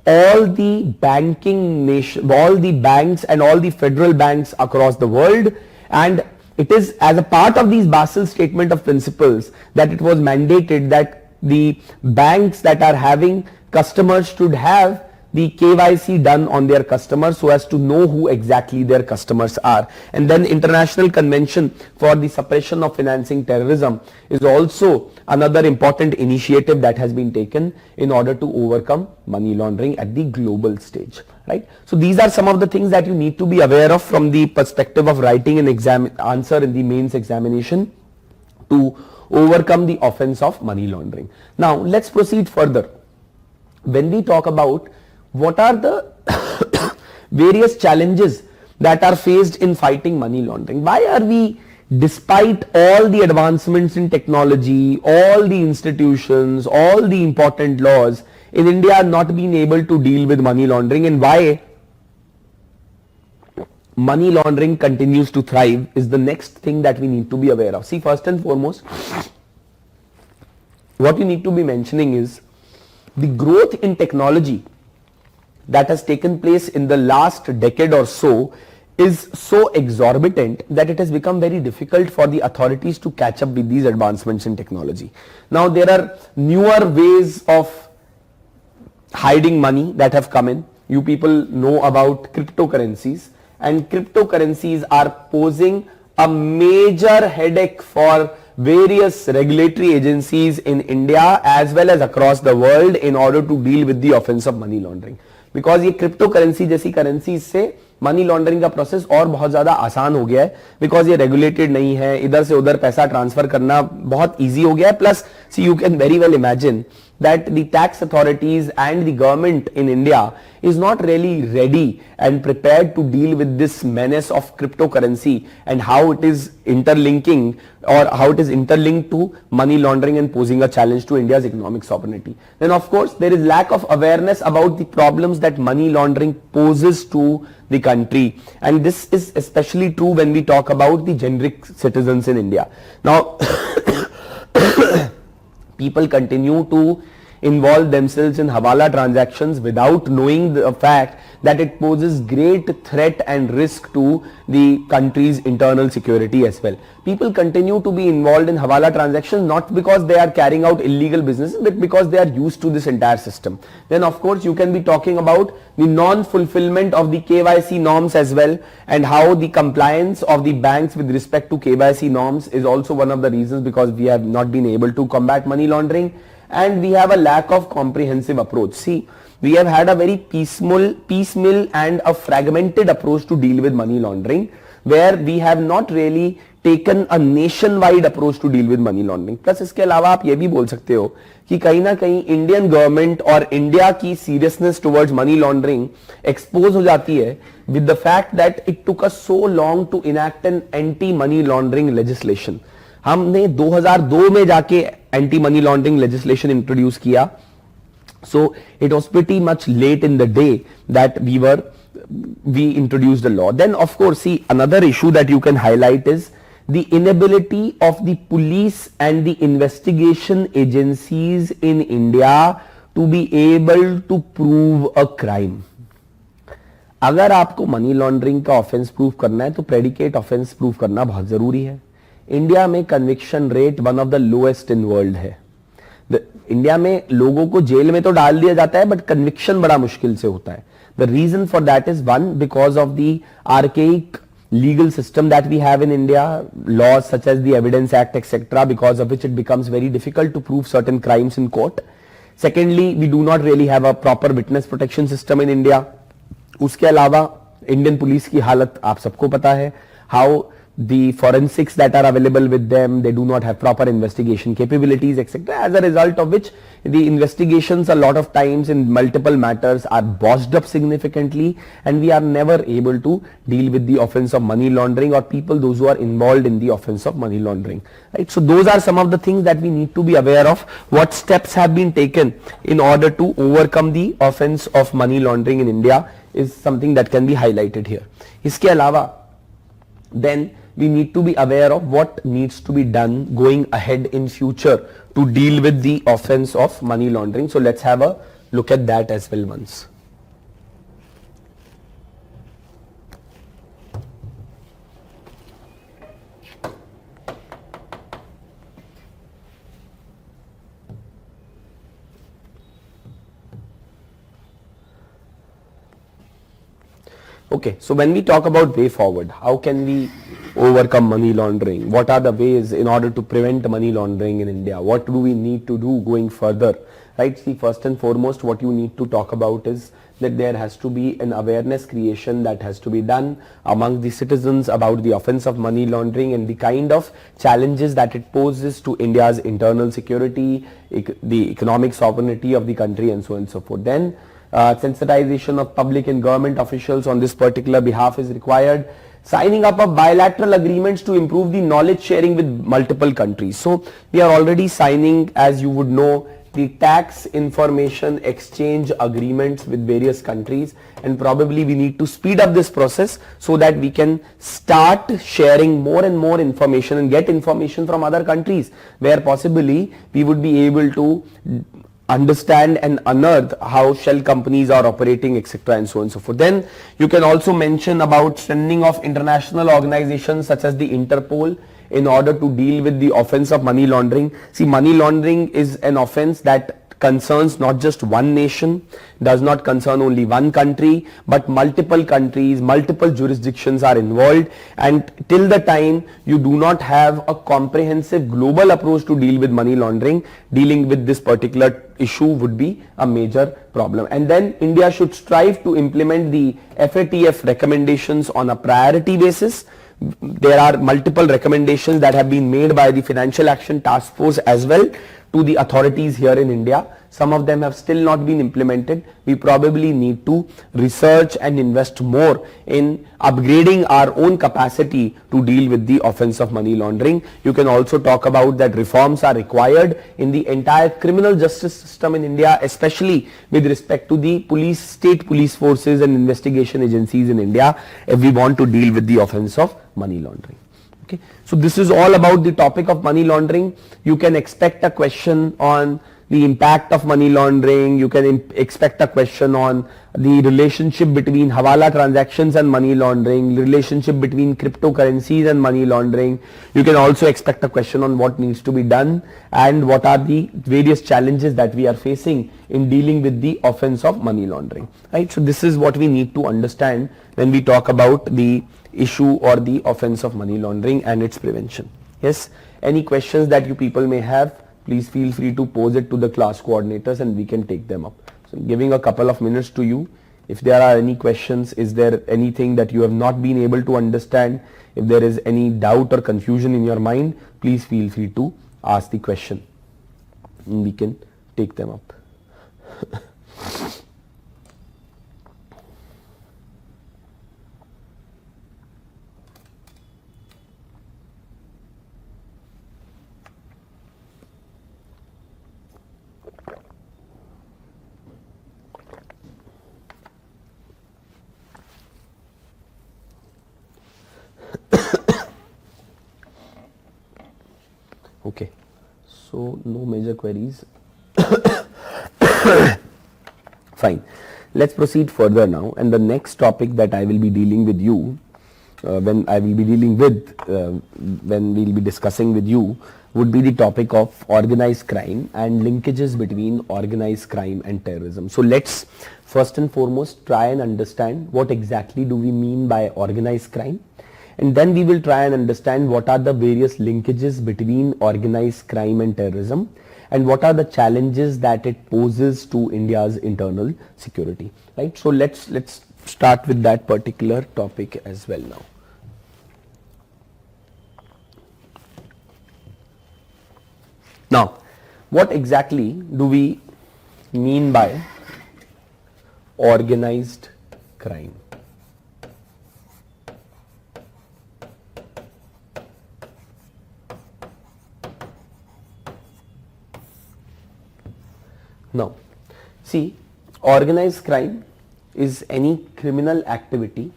all the banking nation, all the banks and all the federal banks across the world. And it is as a part of these Basel Statement of Principles that it was mandated that the banks that are having customers should have the KYC done on their customers so as to know who exactly their customers are. And then International Convention for the Suppression of Financing Terrorism is also another important initiative that has been taken in order to overcome money laundering at the global stage, right? So these are some of the things that you need to be aware of from the perspective of writing an answer in the mains examination to overcome the offense of money laundering. Now let's proceed further. When we talk about what are the various challenges that are faced in fighting money laundering, why are we, despite all the advancements in technology, all the institutions, all the important laws in India, not being able to deal with money laundering, and why money laundering continues to thrive is the next thing that we need to be aware of. See, first and foremost, what you need to be mentioning is the growth in technology that has taken place in the last decade or so is so exorbitant that it has become very difficult for the authorities to catch up with these advancements in technology. Now there are newer ways of hiding money that have come in. You people know about cryptocurrencies, and cryptocurrencies are posing a major headache for various regulatory agencies in India as well as across the world in order to deal with the offense of money laundering. Because ये crypto currency जैसी currency से money laundering का process और बहुत ज्यादा आसान हो गया है, बिकॉज ये रेगुलेटेड नहीं है, इधर से उधर पैसा ट्रांसफर करना बहुत इजी हो गया है. Plus see you can very well imagine that the tax authorities and the government in India is not really ready and prepared to deal with this menace of cryptocurrency and how it is interlinking or how it is interlinked to money laundering and posing a challenge to India's economic sovereignty. Then of course there is lack of awareness about the problems that money laundering poses to the country, and this is especially true when we talk about the generic citizens in India. Now people continue to involve themselves in hawala transactions without knowing the fact that it poses great threat and risk to the country's internal security as well. People continue to be involved in hawala transactions not because they are carrying out illegal businesses, but because they are used to this entire system. Then of course you can be talking about the non-fulfillment of the KYC norms as well, and how the compliance of the banks with respect to KYC norms is also one of the reasons because we have not been able to combat money laundering, and we have a lack of comprehensive approach. See, we have had a very piecemeal and a fragmented approach to deal with money laundering, where we have not really taken a nationwide approach to deal with money laundering. Plus इसके अलावा आप ये भी बोल सकते हो कि कहीं ना कहीं इंडियन गवर्नमेंट और इंडिया की seriousness towards money laundering expose हो जाती है with the fact that it took us so long to enact an anti money laundering legislation. हमने 2002 में जाके anti money laundering legislation introduce किया. So it was pretty much late in the day that we introduced the law. Then of course, see, another issue that you can highlight is the inability of the police and the investigation agencies in India to be able to prove a crime. अगर आपको money laundering का offence prove करना है तो predicate offence prove करना बहुत जरूरी है. इंडिया में conviction rate one of the lowest in world है. इंडिया में लोगों को जेल में तो डाल दिया जाता है बट कन्विक्शन बड़ा मुश्किल से होता है. The reason for that is one, because of the archaic legal system that we have in India, laws such as the Evidence Act, etc., because of which it becomes very difficult to prove certain crimes in court. Secondly, we do not really have a proper witness protection system in India. उसके अलावा Indian police की हालत आप सबको पता है, how the forensics that are available with them, they do not have proper investigation capabilities, etc., as a result of which the investigations a lot of times in multiple matters are bossed up significantly, and we are never able to deal with the offense of money laundering or people those who are involved in the offense of money laundering, right? So those are some of the things that we need to be aware of. What steps have been taken in order to overcome the offense of money laundering in India is something that can be highlighted here. इसके अलावा then we need to be aware of what needs to be done going ahead in future to deal with the offense of money laundering. So let's have a look at that as well once. Okay, so when we talk about way forward, how can we overcome money laundering? What are the ways in order to prevent money laundering in India? What do we need to do going further? Right, see, first and foremost, what you need to talk about is that there has to be an awareness creation that has to be done among the citizens about the offense of money laundering and the kind of challenges that it poses to India's internal security, the economic sovereignty of the country, and so on and so forth. Then sensitization of public and government officials on this particular behalf is required. Signing up of bilateral agreements to improve the knowledge sharing with multiple countries. So we are already signing, as you would know, the tax information exchange agreements with various countries, and probably we need to speed up this process so that we can start sharing more and more information and get information from other countries, where possibly we would be able to understand and unearth how shell companies are operating, etc., and so on and so forth. Then you can also mention about strengthening of international organizations such as the Interpol in order to deal with the offense of money laundering. See, money laundering is an offense that concerns not just one nation, does not concern only one country, but multiple countries, multiple jurisdictions are involved, and till the time you do not have a comprehensive global approach to deal with money laundering, dealing with this particular issue would be a major problem. And then India should strive to implement the FATF recommendations on a priority basis. There are multiple recommendations that have been made by the Financial Action Task Force as well to the authorities here in India. Some of them have still not been implemented. We probably need to research and invest more in upgrading our own capacity to deal with the offense of money laundering. You can also talk about that reforms are required in the entire criminal justice system in India, especially with respect to the police, state police forces and investigation agencies in India, if we want to deal with the offense of money laundering. Okay, so this is all about the topic of money laundering. You can expect a question on the impact of money laundering. You can expect a question on the relationship between hawala transactions and money laundering, relationship between cryptocurrencies and money laundering. You can also expect a question on what needs to be done and what are the various challenges that we are facing in dealing with the offense of money laundering. Right, so this is what we need to understand when we talk about the issue or the offense of money laundering and its prevention. Yes, any questions that you people may have, please feel free to pose it to the class coordinators and we can take them up. So giving a couple of minutes to you. If there are any questions, is there anything that you have not been able to understand? If there is any doubt or confusion in your mind, please feel free to ask the question and we can take them up. Okay, so no major queries. Fine, let's proceed further now, and the next topic that I will be dealing with you, when we'll be discussing with you, would be the topic of organized crime and linkages between organized crime and terrorism. So let's first and foremost try and understand what exactly do we mean by organized crime, and then we will try and understand what are the various linkages between organized crime and terrorism and what are the challenges that it poses to India's internal security. Right, so let's start with that particular topic as well now. Now, what exactly do we mean by organized crime? Now, see, organized crime is any criminal activity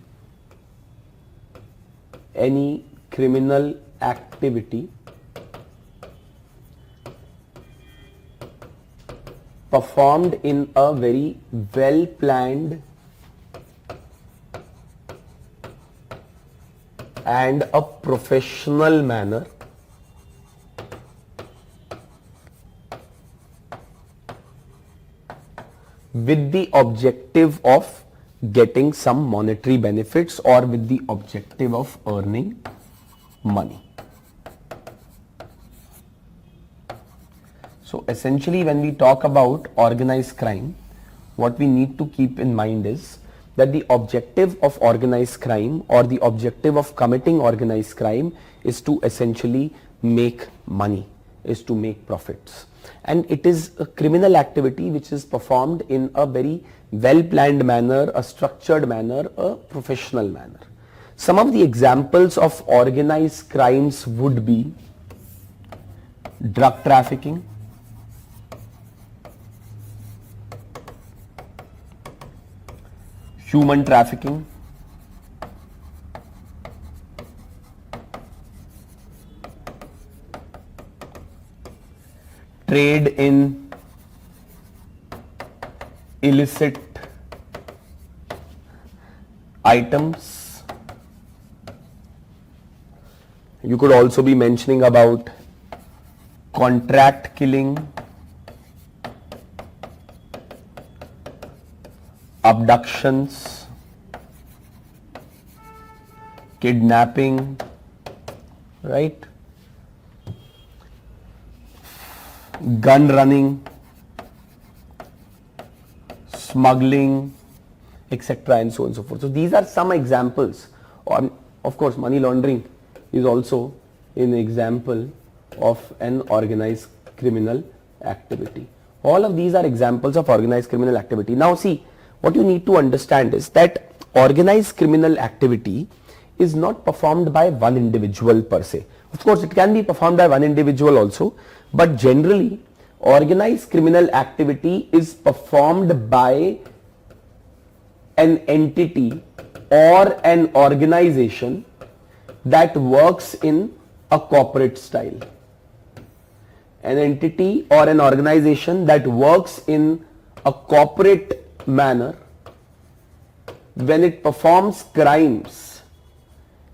performed in a very well planned and a professional manner with the objective of getting some monetary benefits or with the objective of earning money. So essentially when we talk about organized crime, what we need to keep in mind is that the objective of organized crime or the objective of committing organized crime is to essentially make money, is to make profits. And it is a criminal activity which is performed in a very well planned manner, a structured manner, a professional manner. Some of the examples of organized crimes would be drug trafficking, human trafficking, trade in illicit items. You could also be mentioning about contract killing, abductions, kidnapping, right? Gun running, smuggling, etc. and so on and so forth. So these are some examples. Of course, money laundering is also an example of an organized criminal activity. All of these are examples of organized criminal activity. Now see, what you need to understand is that organized criminal activity is not performed by one individual per se. Of course, it can be performed by one individual also, but generally organized criminal activity is performed by an entity or an organization that works in a corporate style. An entity or an organization that works in a corporate manner, when it performs crimes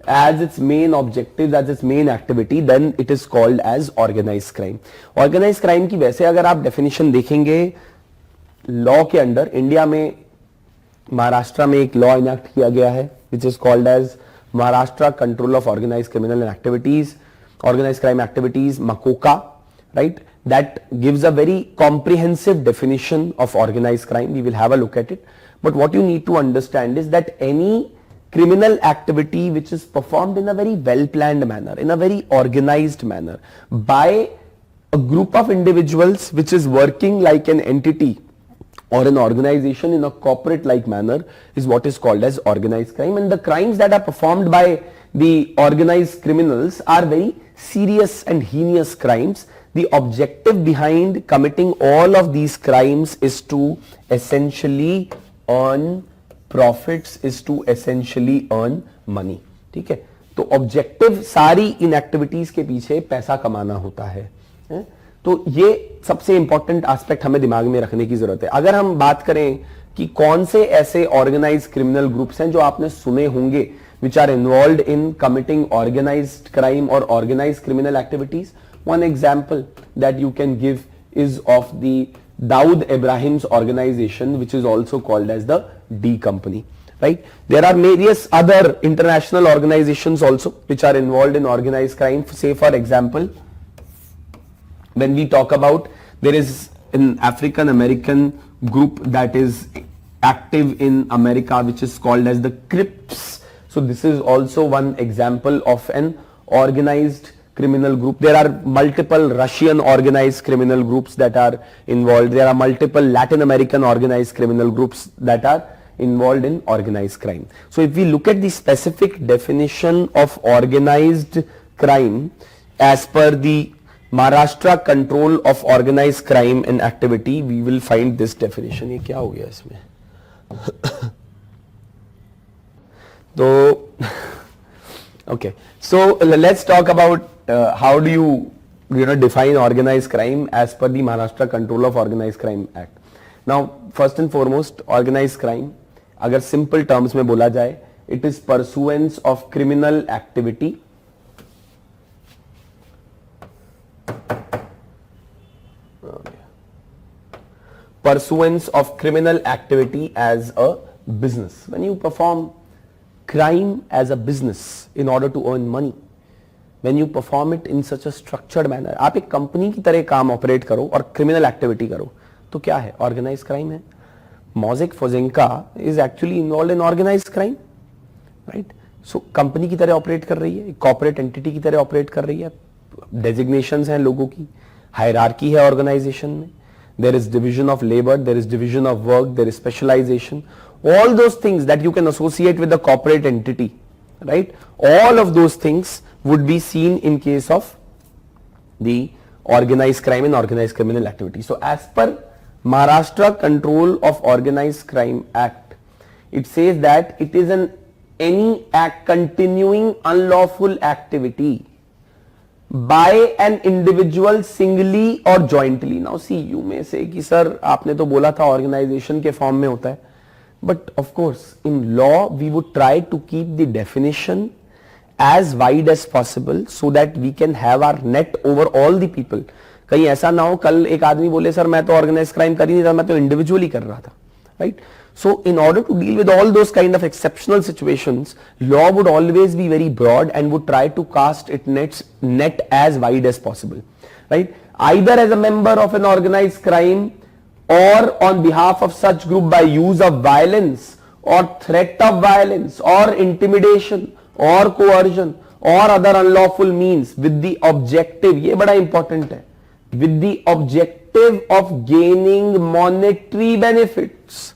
as its main objective, as its main activity, then it is called as organized crime. Organized crime की वैसे अगर आप definition देखेंगे law के अंदर, India में महाराष्ट्र में एक लॉ इनैक्ट किया गया है which is called as Maharashtra Control of Organized Criminal and Activities, Organized Crime Activities, MACOCA, right? That gives a very comprehensive definition of organized crime. We will have a look at it. But what you need to understand is that any criminal activity which is performed in a very well planned manner, in a very organized manner by a group of individuals which is working like an entity or an organization in a corporate like manner is what is called as organized crime. And the crimes that are performed by the organized criminals are very serious and heinous crimes. The objective behind committing all of these crimes is to essentially earn profits, is to essentially earn money. ठीक है, तो objective सारी इन activities के पीछे पैसा कमाना होता है, तो ये सबसे इंपॉर्टेंट एस्पेक्ट हमें दिमाग में रखने की जरूरत है. अगर हम बात करें कि कौन से ऐसे ऑर्गेनाइज्ड क्रिमिनल ग्रुप्स हैं जो आपने सुने होंगे which are involved in committing organized crime or organized criminal activities, one example that you can give is of the Dawood Ibrahim's organization, which is also called as the D Company, right? There are various other international organizations also which are involved in organized crime. Say for example, when we talk about, there is an African American group that is active in America which is called as the Crips. So this is also one example of an organized criminal group. There are multiple Russian organized criminal groups that are involved. There are multiple Latin American organized criminal groups that are involved in organized crime. So if we look at the specific definition of organized crime as per the Maharashtra Control of Organized Crime and Activity, we will find this definition. ये क्या हो गया इसमें? So, okay. So let's talk about how do you define organized crime as per the Maharashtra Control of Organized Crime Act. Now, first and foremost, organized crime, अगर simple terms में बोला जाए, it is pursuance of criminal activity as a business, when you perform crime as a business in order to earn money, when you perform it in such a structured manner, आप एक company की तरह काम operate करो और criminal activity करो, तो क्या है? ऑर्गेनाइज क्राइम है. Mossack Fonseca is actually involved in organized crime, right? So company की तरह ऑपरेट कर रही है, कॉर्पोरेट एंटिटी की तरह ऑपरेट कर रही है, डेजिग्नेशंस हैं लोगों की, हायरार्की है ऑर्गेनाइजेशन में, there is division of labor, there is division of work, there is specialization, all those things that you can associate with the corporate entity, right? All of those things would be seen in case of the organized crime and organized criminal activity. So as per Maharashtra Control of Organized Crime Act, it says that it is any act continuing unlawful activity by an individual singly or jointly. Now see, you may say कि sir आपने तो बोला था organization के form में होता है, but of course in law we would try to keep the definition as wide as possible so that we can have our net over all the people. कहीं ऐसा ना हो कल एक आदमी बोले सर मैं तो ऑर्गेनाइज क्राइम कर ही नहीं था, मैं तो इंडिविजुअली कर रहा था, right? So in order to deal with all those kind of exceptional situations, law would always be very broad and would try to cast its net as wide as possible, right? Either as a member of an organized crime or on behalf of such group by use of violence or threat of violence or intimidation or coercion or other unlawful means with the objective, ये बड़ा important है, with the objective of gaining monetary benefits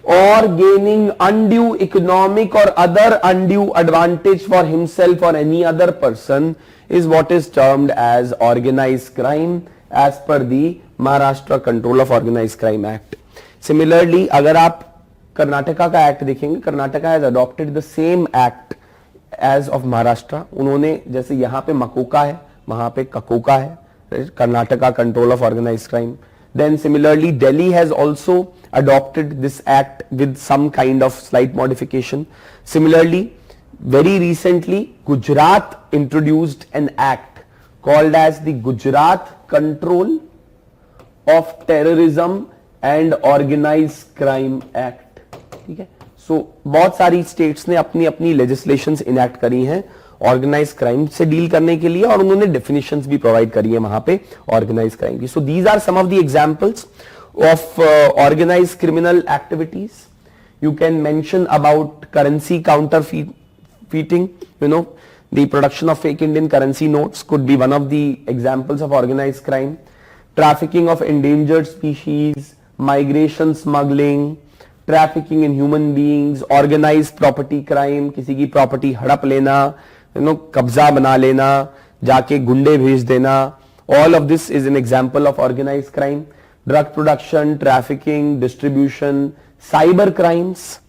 or gaining undue economic or other undue advantage for himself or any other person is what is termed as organized crime as per the Maharashtra Control of Organized Crime Act. Similarly, अगर आप कर्नाटका का act देखेंगे, Karnataka has adopted the same act as of Maharashtra. उन्होंने जैसे यहाँ पे मकोका है, वहाँ पे ककोका है, Karnataka Control of Organized Crime. Then similarly Delhi has also adopted this act with some kind of slight modification. Similarly, very recently Gujarat introduced an act called as the Gujarat Control of Terrorism and Organized Crime Act. ठीक है? So बहुत सारी states ने अपनी अपनी legislations enact करी हैं organise crime से डील करने के लिए और उन्होंने डेफिनेशंस भी प्रोवाइड करी है वहां पे ऑर्गेनाइज क्राइम की. So these are some of the examples of organise criminal activities. You can mention about currency counterfeiting, you know, the production of fake Indian currency notes could be one of the examples of organise crime. Trafficking of endangered species, migration smuggling, trafficking in human beings, organise property crime, किसी की property हड़प लेना, कब्जा बना लेना, जाके गुंडे भेज देना, all of this is an example of organized crime. Drug production, trafficking, distribution, cyber crimes,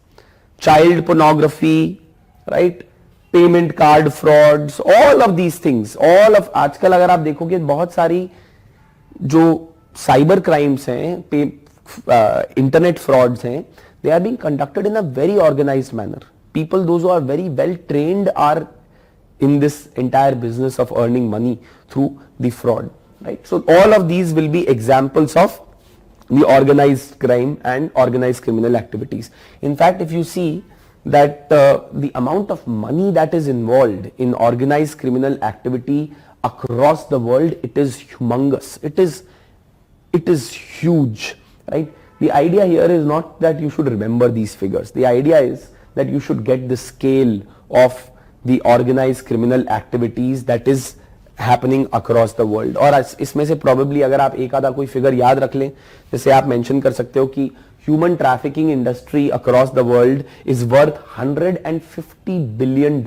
child pornography, right? Payment card frauds, all of these things, all of आजकल अगर आप देखोगे बहुत सारी जो साइबर क्राइम्स हैं, इंटरनेट फ्रॉड्स हैं, they are being conducted in a very organized manner. People, those who are very well trained, are in this entire business of earning money through the fraud, right? So all of these will be examples of the organized crime and organized criminal activities. In fact, if you see that the amount of money that is involved in organized criminal activity across the world, it is humongous. It is huge, right? The idea here is not that you should remember these figures. The idea is that you should get the scale of the organized criminal activities that is happening across the world. और इसमें से probably अगर आप एक आधा कोई figure याद रख लें, जैसे आप मेंशन कर सकते हो कि human trafficking industry across the world is worth $150 billion.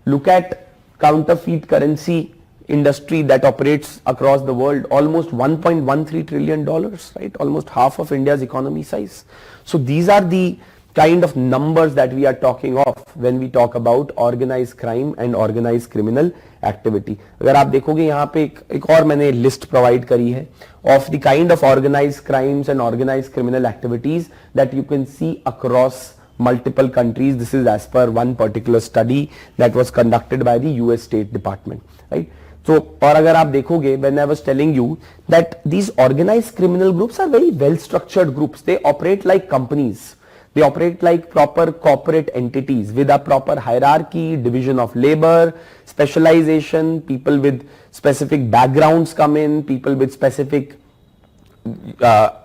Look at counterfeit currency industry that operates across the world, almost $1.13 trillion, right? Almost half of India's economy size. So these are the kind of numbers that we are talking of when we talk about organized crime and organized criminal activity. अगर आप देखोगे यहाँ पे एक और मैंने list provide करी है of the kind of organized crimes and organized criminal activities that you can see across multiple countries. This is as per one particular study that was conducted by the US State Department, right? So, और अगर आप देखोगे, when I was telling you that these organized criminal groups are very well structured groups, they operate like companies. They operate like proper corporate entities with a proper hierarchy, division of labor, specialization, people with specific backgrounds come in, people with specific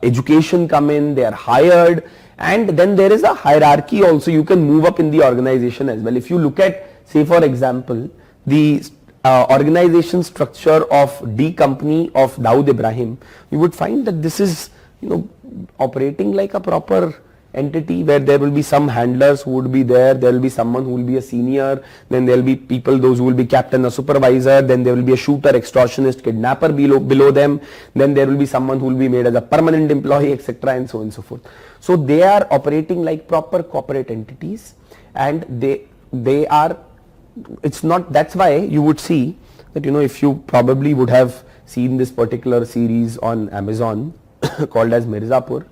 education come in, they are hired, and then there is a hierarchy also. You can move up in the organization as well. If you look at, say for example, the organization structure of D company of Dawood Ibrahim, you would find that this is, operating like a proper entity where there will be some handlers who would be there will be someone who will be a senior, then there will be people, those who will be captain or supervisor, then there will be a shooter, extortionist, kidnapper below them, then there will be someone who will be made as a permanent employee, etc., and so on and so forth. So they are operating like proper corporate entities, and they are, it's not, that's why you would see that, if you probably would have seen this particular series on Amazon called as Mirzapur,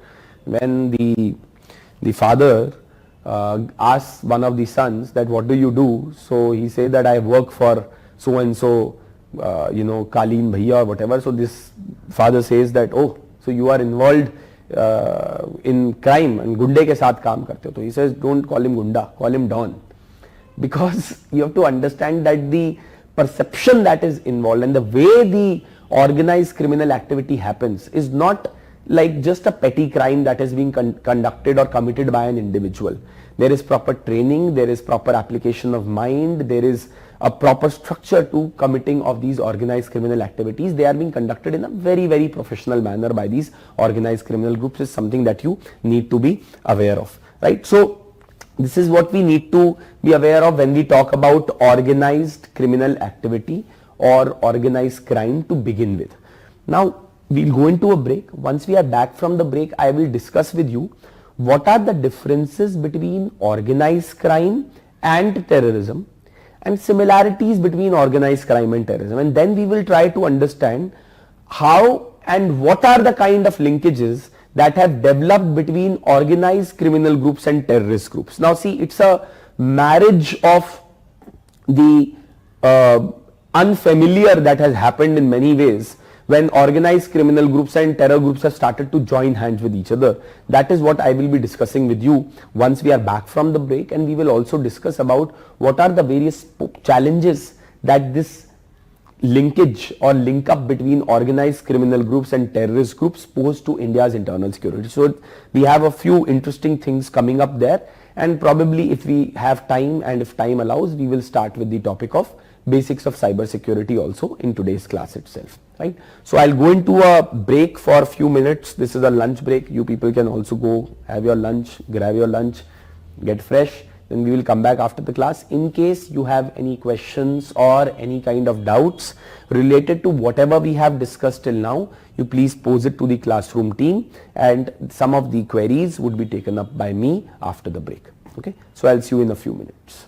when the father asks one of the sons that what do you do, so he says that I work for so and so, Kaleen Bhaiya or whatever. So this father says that, oh, so you are involved in crime and gunde ke saath kaam karte ho. So he says, don't call him gunda, call him Don, because you have to understand that the perception that is involved and the way the organized criminal activity happens is not like just a petty crime that is being conducted or committed by an individual. There is proper training, there is proper application of mind, there is a proper structure to committing of these organized criminal activities. They are being conducted in a very, very professional manner by these organized criminal groups, is something that you need to be aware of, right? So this is what we need to be aware of when we talk about organized criminal activity or organized crime to begin with. Now, we'll go into a break. Once we are back from the break, I will discuss with you what are the differences between organized crime and terrorism and similarities between organized crime and terrorism, and then we will try to understand how and what are the kind of linkages that have developed between organized criminal groups and terrorist groups. Now see, it's a marriage of the unfamiliar that has happened in many ways when organized criminal groups and terror groups have started to join hands with each other. That is what I will be discussing with you once we are back from the break, and we will also discuss about what are the various challenges that this linkage or link up between organized criminal groups and terrorist groups pose to India's internal security. So we have a few interesting things coming up there, and probably if we have time and if time allows, we will start with the topic of basics of cyber security also in today's class itself, right? So I'll go into a break for a few minutes. This is a lunch break. You people can also go have your lunch, grab your lunch, get fresh. Then we will come back after the class. In case you have any questions or any kind of doubts related to whatever we have discussed till now, you please pose it to the classroom team, and some of the queries would be taken up by me after the break. Okay, so I'll see you in a few minutes.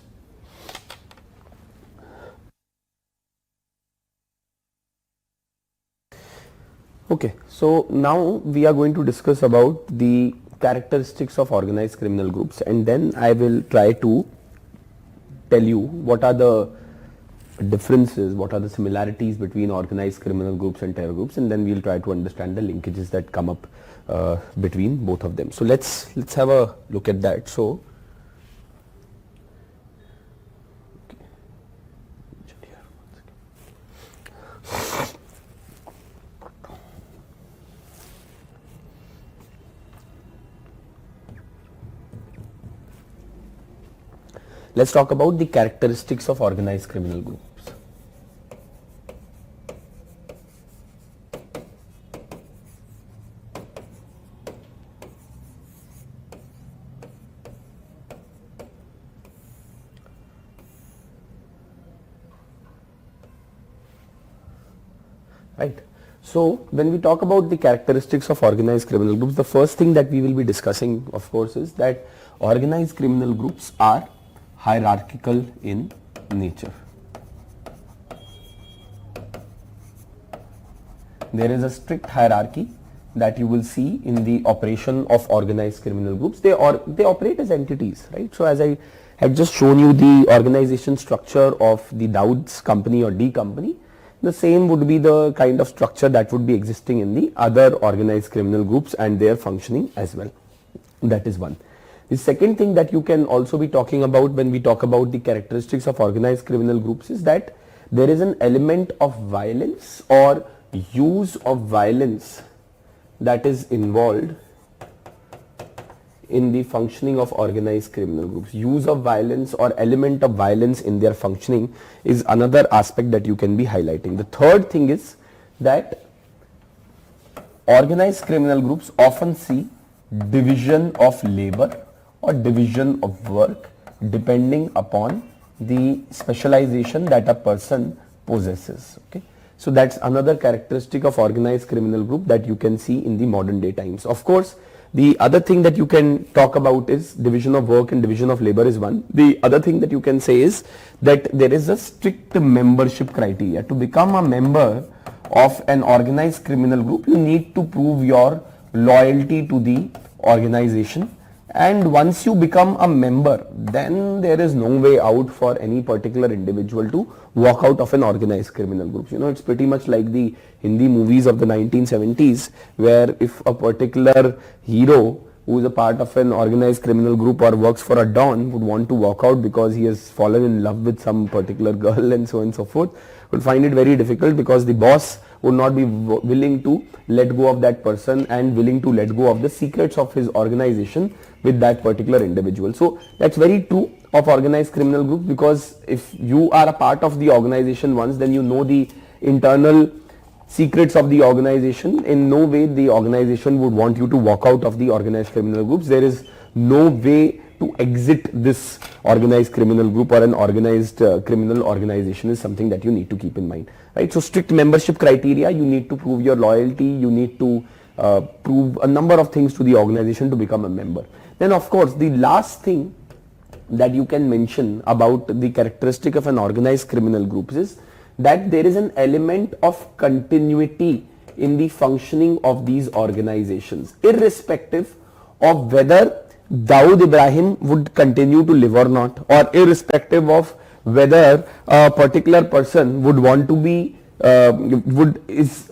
Okay, so now we are going to discuss about the characteristics of organized criminal groups, and then I will try to tell you what are the differences, what are the similarities between organized criminal groups and terror groups, and then we will try to understand the linkages that come up between both of them. So let's have a look at that. So let's talk about the characteristics of organized criminal groups. Right. So when we talk about the characteristics of organized criminal groups, the first thing that we will be discussing, of course, is that organized criminal groups are hierarchical in nature. There is a strict hierarchy that you will see in the operation of organized criminal groups. They operate as entities, right? So as I had just shown you the organization structure of the Dawood's company or D company, the same would be the kind of structure that would be existing in the other organized criminal groups and their functioning as well. That is one. The second thing that you can also be talking about when we talk about the characteristics of organized criminal groups is that there is an element of violence or use of violence that is involved in the functioning of organized criminal groups. Use of violence or element of violence in their functioning is another aspect that you can be highlighting. The third thing is that organized criminal groups often see division of labor or division of work depending upon the specialization that a person possesses. Okay, so that's another characteristic of organized criminal group that you can see in the modern day times. Of course, the other thing that you can talk about is division of work and division of labor is one. The other thing that you can say is that there is a strict membership criteria. To become a member of an organized criminal group, you need to prove your loyalty to the organization, and once you become a member, then there is no way out for any particular individual to walk out of an organized criminal group. You know, it's pretty much like the Hindi movies of the 1970s, where if a particular hero who is a part of an organized criminal group or works for a don would want to walk out because he has fallen in love with some particular girl and so on and so forth, would find it very difficult because the boss would not be willing to let go of that person and willing to let go of the secrets of his organization with that particular individual. So that's very true of organized criminal group, because if you are a part of the organization once, then you know the internal secrets of the organization. In no way the organization would want you to walk out of the organized criminal groups. There is no way to exit this organized criminal group or an organized criminal organization is something that you need to keep in mind, right? So strict membership criteria, you need to prove your loyalty, you need to prove a number of things to the organization to become a member. Then of course the last thing that you can mention about the characteristic of an organized criminal group is that there is an element of continuity in the functioning of these organizations, irrespective of whether Dawood Ibrahim would continue to live or not, or irrespective of whether a particular person would want to be is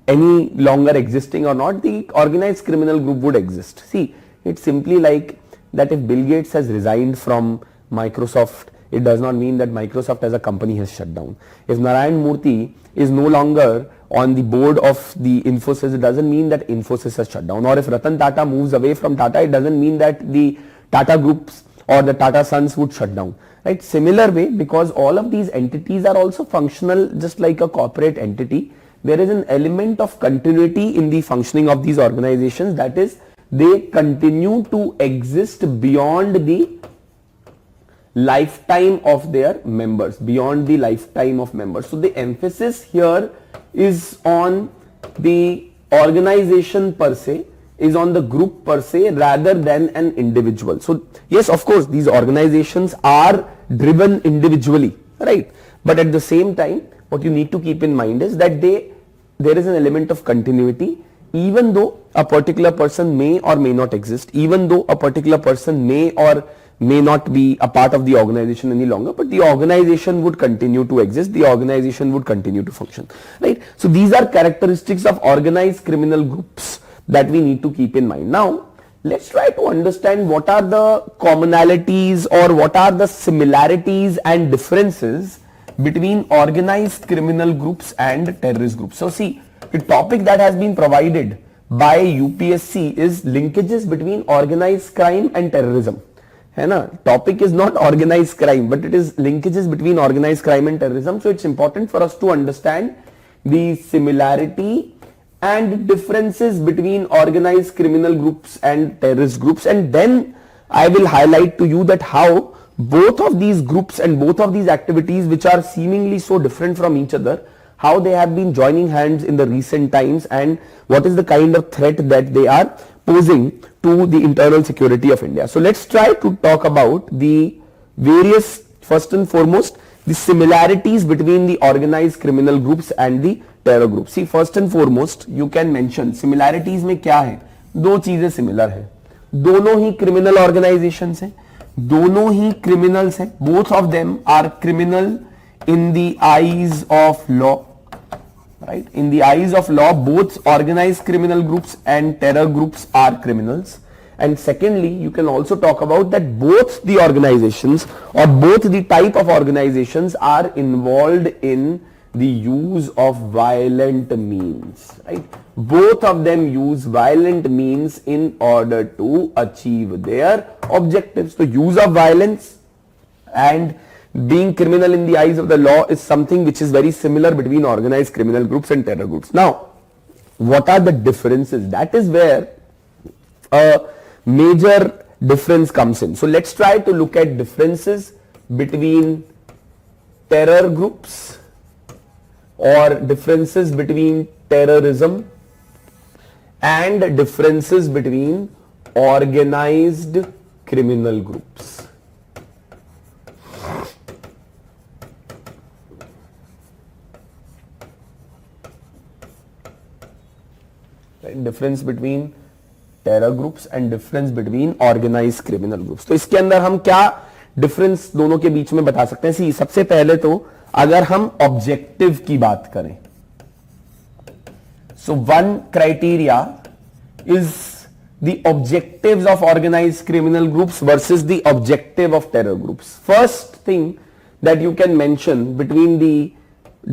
any longer existing or not, the organized criminal group would exist. See, it's simply like that if Bill Gates has resigned from Microsoft, it does not mean that Microsoft as a company has shut down. If Narayan Murthy is no longer on the board of the Infosys, it doesn't mean that Infosys has shut down. Or if Ratan Tata moves away from Tata, it doesn't mean that the Tata groups or the Tata Sons would shut down. Right? Similar way, because all of these entities are also functional just like a corporate entity, there is an element of continuity in the functioning of these organizations, that is, they continue to exist beyond the lifetime of their members, beyond the lifetime of members. So the emphasis here is on the organization per se, is on the group per se rather than an individual. So yes, of course, these organizations are driven individually, right? But at the same time, what you need to keep in mind is that there is an element of continuity, even though a particular person may or may not exist, even though a particular person may or may not be a part of the organization any longer, but the organization would continue to exist, the organization would continue to function, right? So these are characteristics of organized criminal groups that we need to keep in mind. Now, let's try to understand what are the commonalities or what are the similarities and differences between organized criminal groups and terrorist groups. So see, the topic that has been provided by UPSC is linkages between organized crime and terrorism. है ना? Topic is not organized crime, but it is linkages between organized crime and terrorism. So it's important for us to understand the similarity and differences between organized criminal groups and terrorist groups, and then I will highlight to you that how both of these groups and both of these activities, which are seemingly so different from each other, how they have been joining hands in the recent times and what is the kind of threat that they are posing to the internal security of India. So let's try to talk about the various, first and foremost, the similarities between the organized criminal groups and the terror groups. See, first and foremost, you can mention similarities में क्या है? दो चीजें similar है, दोनों ही criminal organizations हैं, दोनों ही criminals हैं, both of them are criminal in the eyes of law, right? In the eyes of law, both organized criminal groups and terror groups are criminals, And secondly, you can also talk about that both the organizations or both the type of organizations are involved in the use of violent means, right? Both of them use violent means in order to achieve their objectives. The use of violence and being criminal in the eyes of the law is something which is very similar between organized criminal groups and terror groups. Now, what are the differences? That is where a major difference comes in. So let's try to look at differences between terror groups or differences between terrorism and differences between organized criminal groups. Right? Difference between terror groups and difference between organized criminal groups. तो इसके अंदर हम क्या difference दोनों के बीच में बता सकते हैं? सबसे पहले तो अगर हम ऑब्जेक्टिव की बात करें, so one criteria is the objectives of organized criminal groups versus the objective of terror groups. First thing that you can mention between the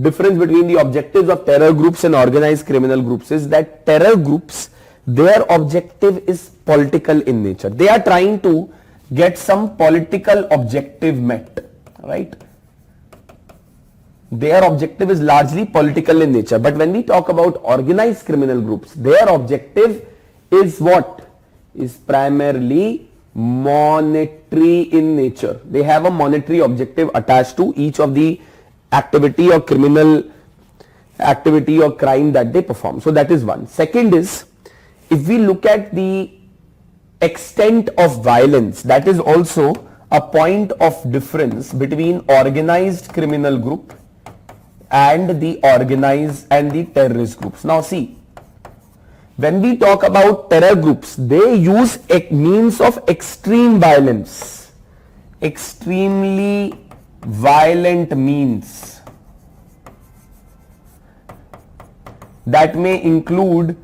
difference between the objectives of terror groups and organized criminal groups is that terror groups, their objective is political in nature. They are trying to get some political objective met, right? Their objective is largely political in nature. But when we talk about organized criminal groups, their objective is what? Is primarily monetary in nature. They have a monetary objective attached to each of the activity or criminal activity or crime that they perform. So that is one. Second is, if we look at the extent of violence, that is also a point of difference between organized criminal group and the organized and the terrorist groups. Now see, when we talk about terror groups, they use means of extreme violence, extremely violent means that may include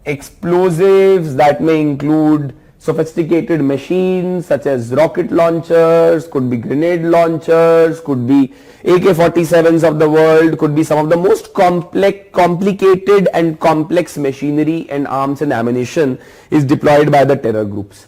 explosives, that may include sophisticated machines such as rocket launchers, could be grenade launchers, could be AK-47s of the world, could be some of the most complicated and complex machinery and arms and ammunition is deployed by the terror groups.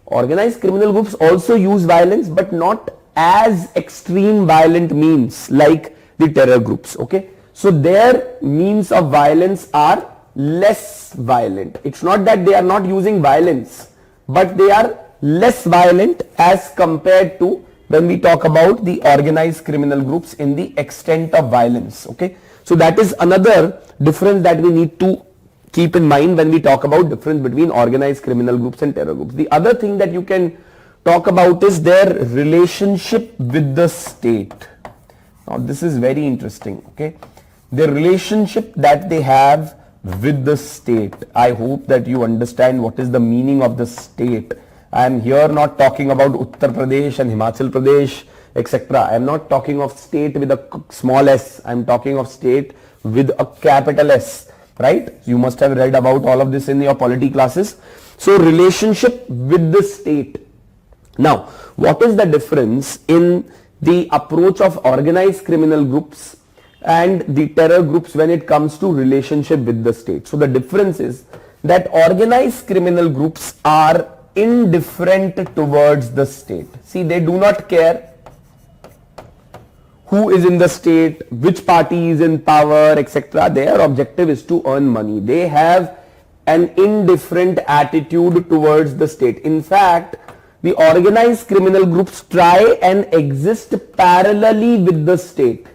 Organized criminal groups also use violence, but not as extreme violent means like the terror groups, okay? So their means of violence are less violent. It's not that they are not using violence, but they are less violent as compared to when we talk about the organized criminal groups in the extent of violence, okay? So that is another difference that we need to keep in mind when we talk about difference between organized criminal groups and terror groups. The other thing that you can talk about is their relationship with the state. Now this is very interesting, okay? The relationship that they have with the state. I hope that you understand what is the meaning of the state. I am here not talking about Uttar Pradesh and Himachal Pradesh, etc. I am not talking of state with a small s. I am talking of state with a capital S, right? You must have read about all of this in your polity classes. So relationship with the state. Now, what is the difference in the approach of organized criminal groups and the terror groups when it comes to relationship with the state? So the difference is that organized criminal groups are indifferent towards the state. See, they do not care who is in the state, which party is in power, etc. Their objective is to earn money. They have an indifferent attitude towards the state. In fact, the organized criminal groups try and exist parallelly with the state.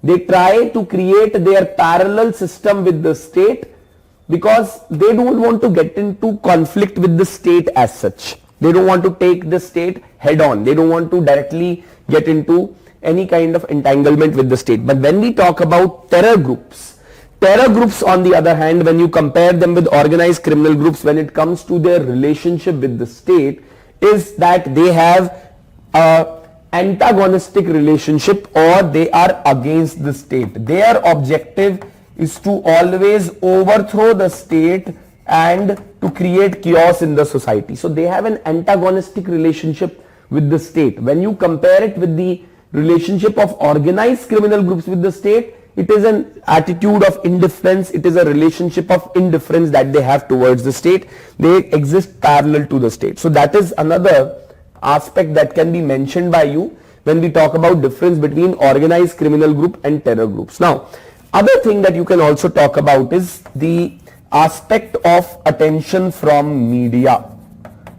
They try to create their parallel system with the state because they don't want to get into conflict with the state as such. They don't want to take the state head on. They don't want to directly get into any kind of entanglement with the state. But when we talk about terror groups on the other hand, when you compare them with organized criminal groups, when it comes to their relationship with the state, is that they have a antagonistic relationship or they are against the state. Their objective is to always overthrow the state and to create chaos in the society. So they have an antagonistic relationship with the state. When you compare it with the relationship of organized criminal groups with the state, it is an attitude of indifference. It is a relationship of indifference that they have towards the state. They exist parallel to the state. So that is another aspect that can be mentioned by you when we talk about difference between organized criminal group and terror groups. Now, other thing that you can also talk about is the aspect of attention from media.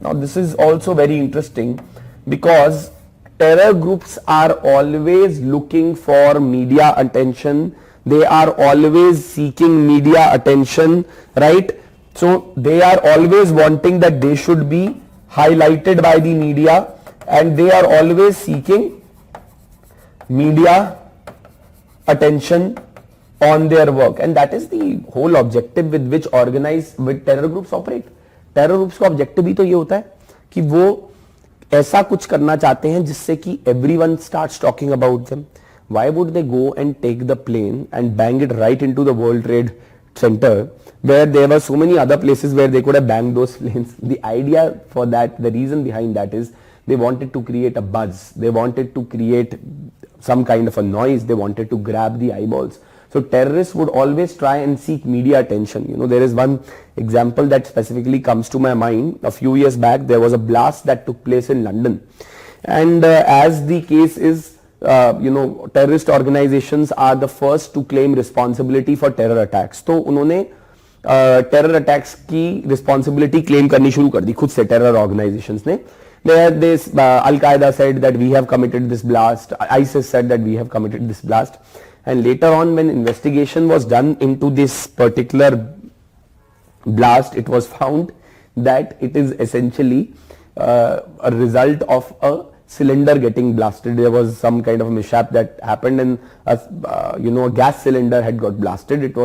Now, this is also very interesting because terror groups are always looking for media attention. They are always seeking media attention, right? So they are always wanting that they should be highlighted by the media, and they are always seeking media attention on their work, and that is the whole objective with which terror groups operate. Terror groups का objective भी तो ये होता है कि वो ऐसा कुछ करना चाहते हैं जिससे कि everyone starts talking about them. Why would they go and take the plane and bang it right into the World Trade Center where there were so many other places where they could have banged those planes? The idea for that, the reason behind that is they wanted to create a buzz. They wanted to create some kind of a noise. They wanted to grab the eyeballs. So terrorists would always try and seek media attention. You know, there is one example that specifically comes to my mind. A few years back, there was a blast that took place in London. And as the case is, terrorist organizations are the first to claim responsibility for terror attacks. तो उन्होंने terror attacks की responsibility claim करनी शुरू कर दी खुद से terror organizations ने. This Al-Qaeda said that we have committed this blast. ISIS said that we have committed this blast. And later on, when investigation was done into this particular blast, it was found that it is essentially a result of a cylinder getting blasted. There was some kind of mishap that happened, and a gas cylinder had got blasted. It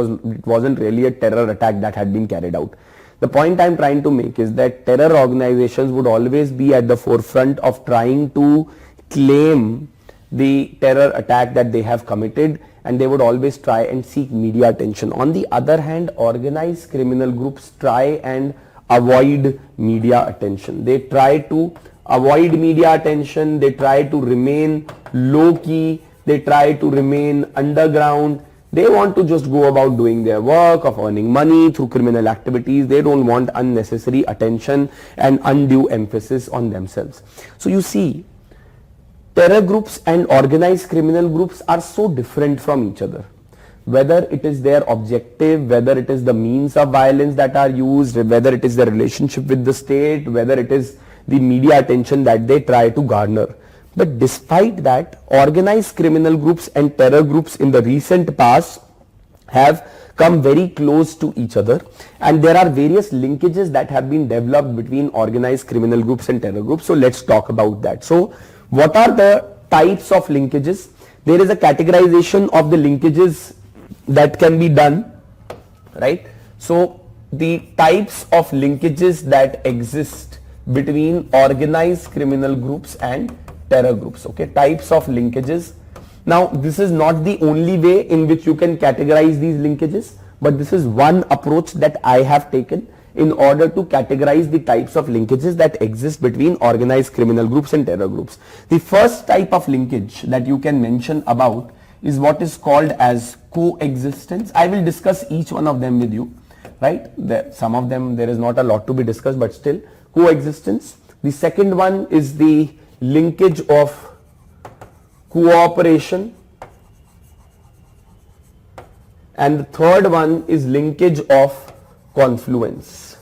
wasn't really a terror attack that had been carried out. The point I'm trying to make is that terror organizations would always be at the forefront of trying to claim the terror attack that they have committed, and they would always try and seek media attention. On the other hand, organized criminal groups try and avoid media attention. They try to avoid media attention. They try to remain low key. They try to remain underground. They want to just go about doing their work of earning money through criminal activities. They don't want unnecessary attention and undue emphasis on themselves. So you see, terror groups and organized criminal groups are so different from each other. Whether it is their objective, whether it is the means of violence that are used, whether it is the relationship with the state, whether it is the media attention that they try to garner. But despite that, organized criminal groups and terror groups in the recent past have come very close to each other, and there are various linkages that have been developed between organized criminal groups and terror groups. So let's talk about that. So what are the types of linkages? There is a categorization of the linkages that can be done, right? So the types of linkages that exist between organized criminal groups and terror groups, okay? Types of linkages. Now, this is not the only way in which you can categorize these linkages, but this is one approach that I have taken in order to categorize the types of linkages that exist between organized criminal groups and terror groups. The first type of linkage that you can mention about is what is called as coexistence. I will discuss each one of them with you, right? Some of them there is not a lot to be discussed, but still coexistence. The second one is the linkage of cooperation, and the third one is linkage of confluence.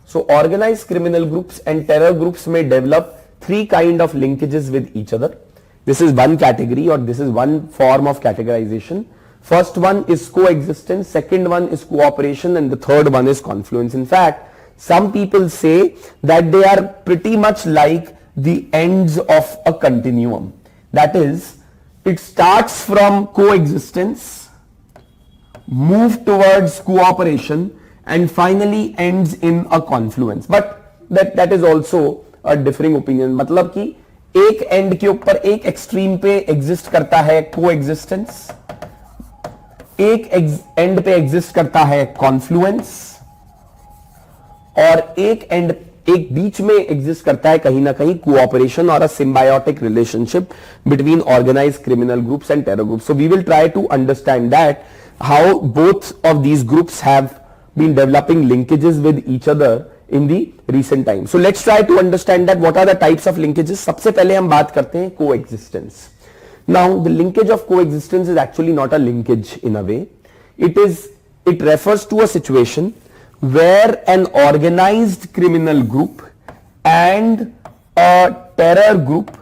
So organized criminal groups and terror groups may develop three kind of linkages with each other. This is one category, or this is one form of categorization. First one is coexistence, second one is cooperation, and the third one is confluence. In fact, some people say that they are pretty much like the ends of a continuum. That is, it starts from coexistence, move towards cooperation, and finally ends in a confluence. But that is also a differing opinion. मतलब कि एक and के ऊपर एक extreme पे exist करता है coexistence, एक एंड पे एग्जिस्ट करता है कॉन्फ्लुएंस, और एक बीच में एग्जिस्ट करता है कहीं ना कहीं कोऑपरेशन और a symbiotic relationship between organised criminal groups and terror groups. So we will try to understand that how both of these groups have been developing linkages with each other in the recent time. So let's try to understand that what are the types of linkages. सबसे पहले हम बात करते हैं coexistence. Now the linkage of coexistence is actually not a linkage in a way. It refers to a situation where an organized criminal group and a terror group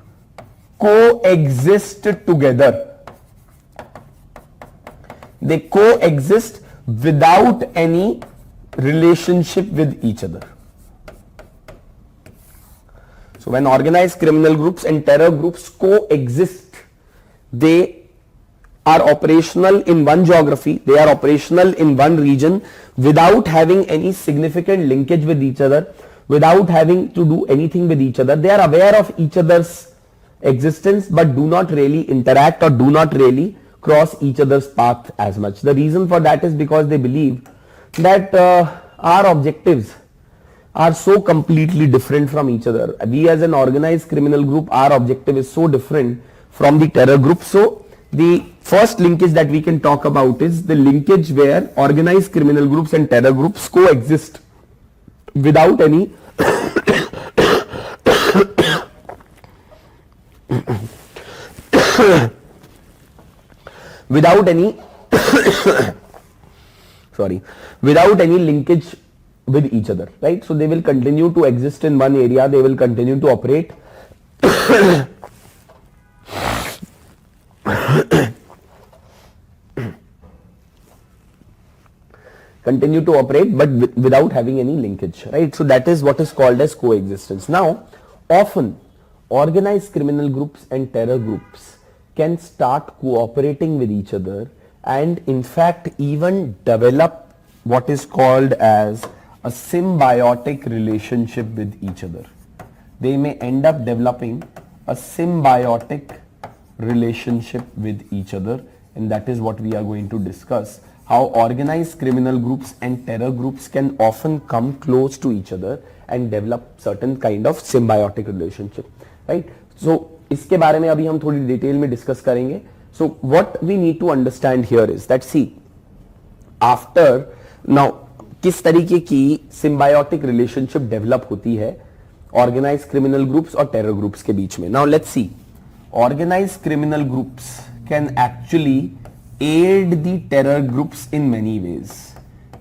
coexist together. They coexist without any relationship with each other. So when organized criminal groups and terror groups coexist, they are operational in one geography, they are operational in one region without having any significant linkage with each other, without having to do anything with each other. They are aware of each other's existence but do not really interact or do not really cross each other's path as much. The reason for that is because they believe that our objectives are so completely different from each other. We as an organized criminal group, our objective is so different from the terror group. So the first linkage that we can talk about is the linkage where organized criminal groups and terror groups coexist without any without any linkage with each other, right? So they will continue to exist in one area, they will continue to operate but without having any linkage, right? So that is what is called as coexistence. Now often organized criminal groups and terror groups can start cooperating with each other and in fact even develop what is called as a symbiotic relationship with each other. They may end up developing a symbiotic relationship with each other, and that is what we are going to discuss, how organized criminal groups and terror groups can often come close to each other and develop certain kind of symbiotic relationship, right? So इसके बारे में अभी हम थोड़ी detail में discuss करेंगे. So what we need to understand here is that see, after now किस तरीके की सिम्बायोटिक रिलेशनशिप डेवलप होती है ऑर्गेनाइज्ड क्रिमिनल ग्रुप्स और टेरर ग्रुप्स के बीच में. Now let's see, organised criminal groups can actually aid the terror groups in many ways.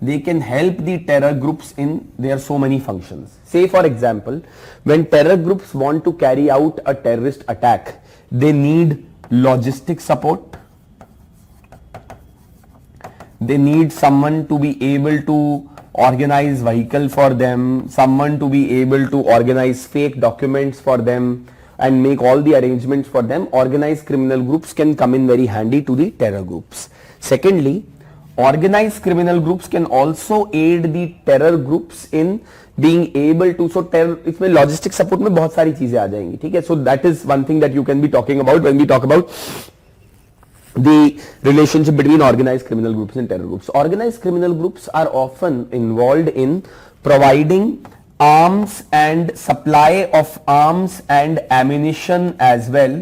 They can help the terror groups in their so many functions. Say for example, when terror groups want to carry out a terrorist attack, they need logistic support. They need someone to be able to organize vehicle for them, someone to be able to organize fake documents for them and make all the arrangements for them. Organized criminal groups can come in very handy to the terror groups. Secondly, organized criminal groups can also aid the terror groups in being able to, so terror, इसमें logistic support में बहुत सारी चीजें आ जाएंगी, ठीक है. So that is one thing that you can be talking about when we talk about the relationship between organized criminal groups and terror groups. Organized criminal groups are often involved in providing arms and supply of arms and ammunition as well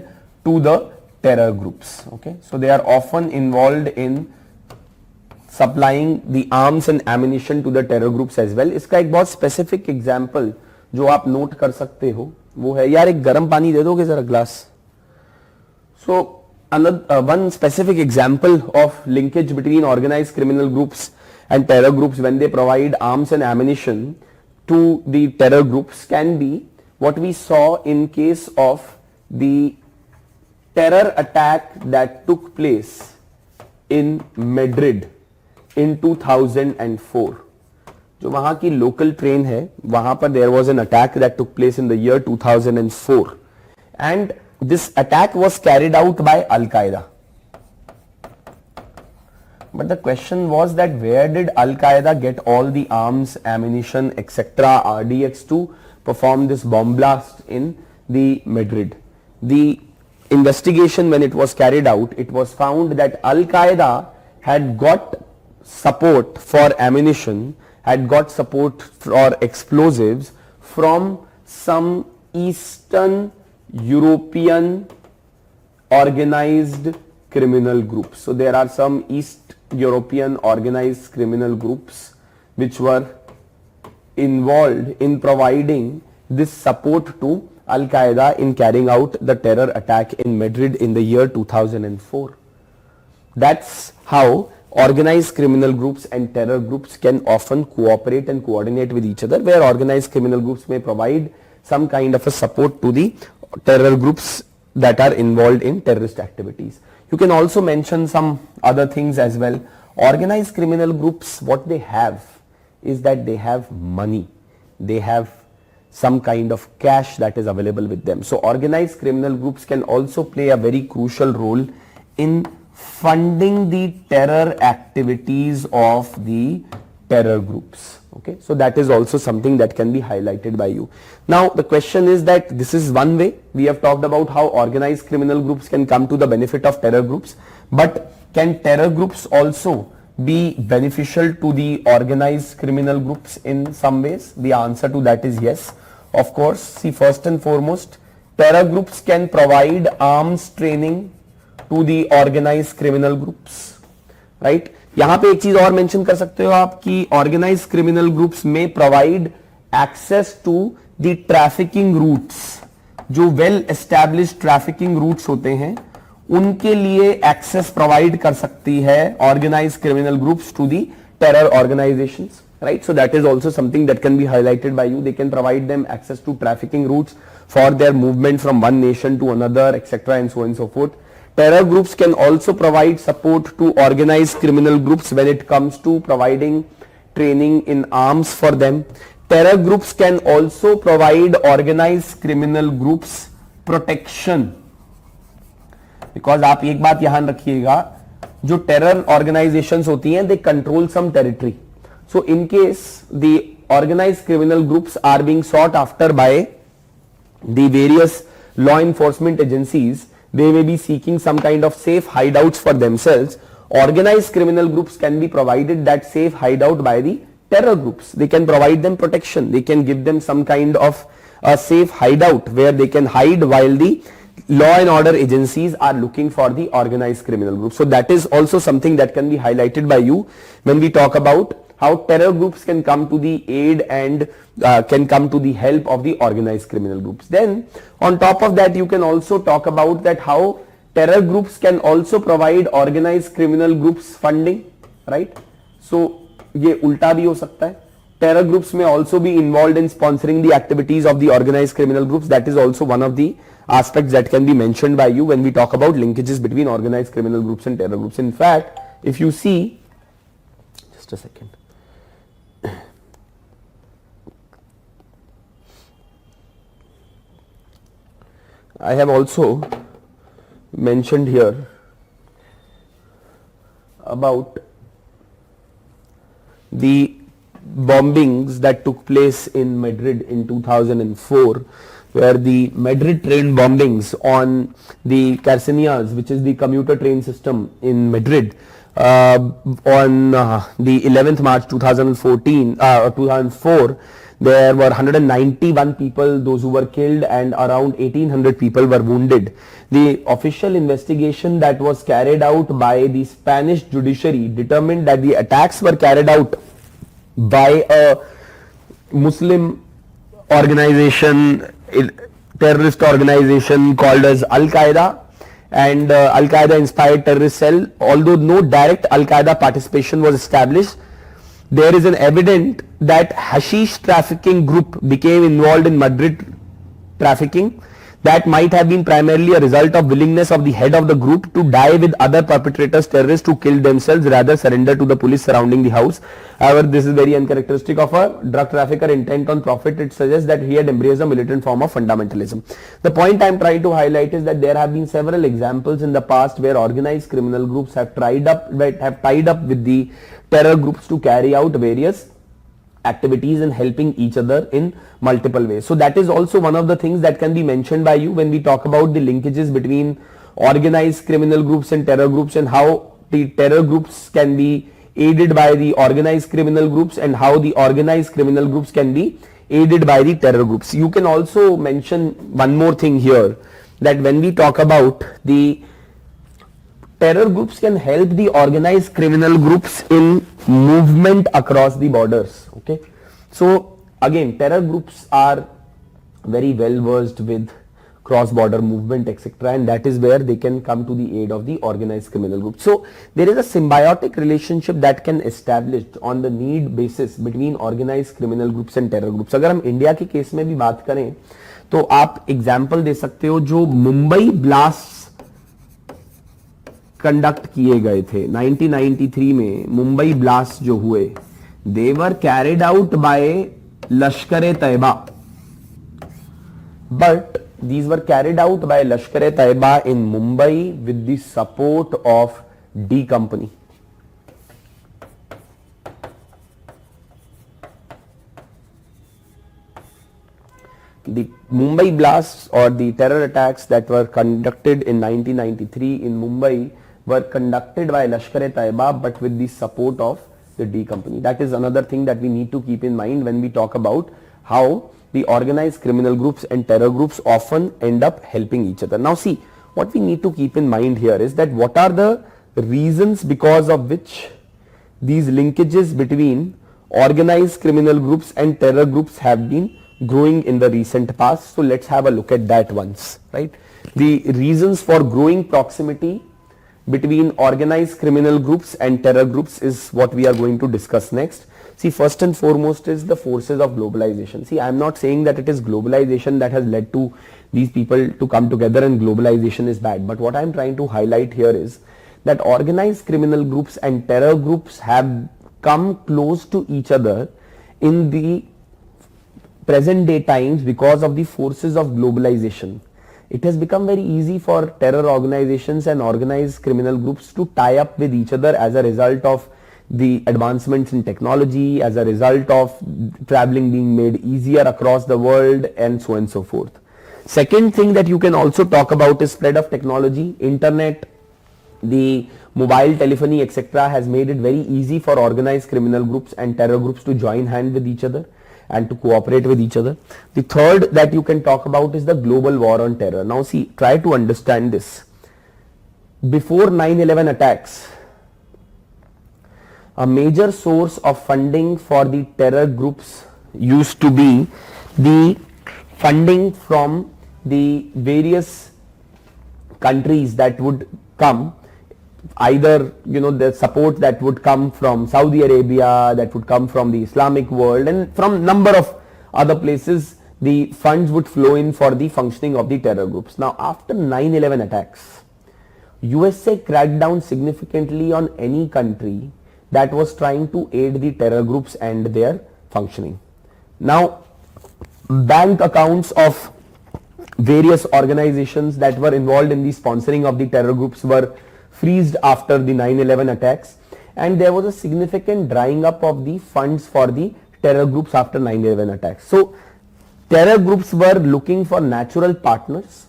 to the terror groups. Okay, so they are often involved in supplying the arms and ammunition to the terror groups as well. इसका एक बहुत specific example जो आप note कर सकते हो वो है, यार एक गर्म पानी दे दोगे जरा glass. So another one specific example of linkage between organized criminal groups and terror groups when they provide arms and ammunition to the terror groups can be what we saw in case of the terror attack that took place in Madrid in 2004. जो वहां की local train है वहां पर there was an attack that took place in the year 2004 and this attack was carried out by Al-Qaeda. But the question was that where did Al-Qaeda get all the arms, ammunition, etc., RDX to perform this bomb blast in the Madrid? The investigation when it was carried out, it was found that Al-Qaeda had got support for ammunition, had got support for explosives from some Eastern European organized criminal groups. So there are some East European organized criminal groups which were involved in providing this support to Al-Qaeda in carrying out the terror attack in Madrid in the year 2004. That's how organized criminal groups and terror groups can often cooperate and coordinate with each other, where organized criminal groups may provide some kind of a support to the terror groups that are involved in terrorist activities. You can also mention some other things as well. Organized criminal groups, what they have is that they have money. They have some kind of cash that is available with them. So organized criminal groups can also play a very crucial role in funding the terror activities of the terror groups. Okay, so that is also something that can be highlighted by you. Now the question is that this is one way. We have talked about how organized criminal groups can come to the benefit of terror groups, but can terror groups also be beneficial to the organized criminal groups in some ways? The answer to that is yes, of course. See, first and foremost, terror groups can provide arms training to the organized criminal groups, right? यहाँ पे एक चीज और mention कर सकते हो आप कि ऑर्गेनाइज्ड क्रिमिनल ग्रुप्स में provide access to the trafficking routes. जो वेल एस्टैब्लिश्ड ट्रैफिकिंग रूट्स होते हैं उनके लिए एक्सेस प्रोवाइड कर सकती है organised criminal groups to the terror organisations, right? So that is also something that can be highlighted by you. They can provide them access to trafficking routes for their movement from one nation to another, etc., and so on and so forth. Terror groups can also provide support to organized criminal groups when it comes to providing training in arms for them. Terror groups can also provide organized criminal groups protection. Because आप एक बात ध्यान रखिएगा, जो terror organisations होती हैं, they control some territory. So in case the organized criminal groups are being sought after by the various law enforcement agencies, they may be seeking some kind of safe hideouts for themselves. Organized criminal groups can be provided that safe hideout by the terror groups. They can provide them protection. They can give them some kind of a safe hideout where they can hide while the law and order agencies are looking for the organized criminal groups. So that is also something that can be highlighted by you when we talk about how terror groups can come to the aid and can come to the help of the organized criminal groups. Then on top of that, you can also talk about that how terror groups can also provide organized criminal groups funding, right? So ये उल्टा भी हो सकता है. Terror groups may also be involved in sponsoring the activities of the organized criminal groups. That is also one of the aspects that can be mentioned by you when we talk about linkages between organized criminal groups and terror groups. In fact, if you see, just a second. I have also mentioned here about the bombings that took place in Madrid in 2004, where the Madrid train bombings on the Carcenías, which is the commuter train system in Madrid, on the 11th March 2004, there were 191 people, those who were killed, and around 1800 people were wounded. The official investigation that was carried out by the Spanish judiciary determined that the attacks were carried out by a Muslim organization, terrorist organization called as Al-Qaeda, and Al-Qaeda inspired terrorist cell. Although no direct Al-Qaeda participation was established, there is an evidence that hashish trafficking group became involved in Madrid trafficking. That might have been primarily a result of willingness of the head of the group to die with other perpetrators, terrorists who killed themselves rather surrender to the police surrounding the house. However, this is very uncharacteristic of a drug trafficker intent on profit. It suggests that he had embraced a militant form of fundamentalism. The point I am trying to highlight is that there have been several examples in the past where organized criminal groups have tied up with the terror groups to carry out various activities and helping each other in multiple ways. So that is also one of the things that can be mentioned by you when we talk about the linkages between organized criminal groups and terror groups, and how the terror groups can be aided by the organized criminal groups and how the organized criminal groups can be aided by the terror groups. You can also mention one more thing here, that when we talk about the terror groups can help the organized criminal groups in movement across the borders. Okay, so again, terror groups are very well versed with cross-border movement, etc., and that is where they can come to the aid of the organized criminal group. So there is a symbiotic relationship that can establish on the need basis between organized criminal groups and terror groups. अगर हम India के case में भी बात करें तो आप example दे सकते हो, जो मुंबई ब्लास्ट कंडक्ट किए गए थे 1993 में, मुंबई ब्लास्ट जो हुए, they were carried out by Lashkar Taiba, but these were carried out by Lashkar-e-Taiba in Mumbai with the support of D Company. The Mumbai blasts or the terror attacks that were conducted in 1993 in Mumbai were conducted by Lashkar-e-Taiba but with the support of the D Company. That is another thing that we need to keep in mind when we talk about how the organized criminal groups and terror groups often end up helping each other. Now see, what we need to keep in mind here is that what are the reasons because of which these linkages between organized criminal groups and terror groups have been growing in the recent past. So let's have a look at that once, right? The reasons for growing proximity between organized criminal groups and terror groups is what we are going to discuss next. See, first and foremost is the forces of globalization. See, I am not saying that it is globalization that has led to these people to come together and globalization is bad. But what I am trying to highlight here is that organized criminal groups and terror groups have come close to each other in the present day times because of the forces of globalization. It has become very easy for terror organizations and organized criminal groups to tie up with each other as a result of the advancements in technology, as a result of traveling being made easier across the world, and so on and so forth. Second thing that you can also talk about is spread of technology. Internet, the mobile telephony, etc. has made it very easy for organized criminal groups and terror groups to join hands with each other and to cooperate with each other. The third that you can talk about is the global war on terror. Now see, try to understand this. Before 9/11 attacks, a major source of funding for the terror groups used to be the funding from the various countries that would come, either the support that would come from Saudi Arabia, that would come from the Islamic world, and from number of other places the funds would flow in for the functioning of the terror groups. Now after 9/11 attacks, USA cracked down significantly on any country that was trying to aid the terror groups and their functioning. Now, bank accounts of various organizations that were involved in the sponsoring of the terror groups were freezed after the 9/11 attacks, and there was a significant drying up of the funds for the terror groups after 9/11 attacks. So, terror groups were looking for natural partners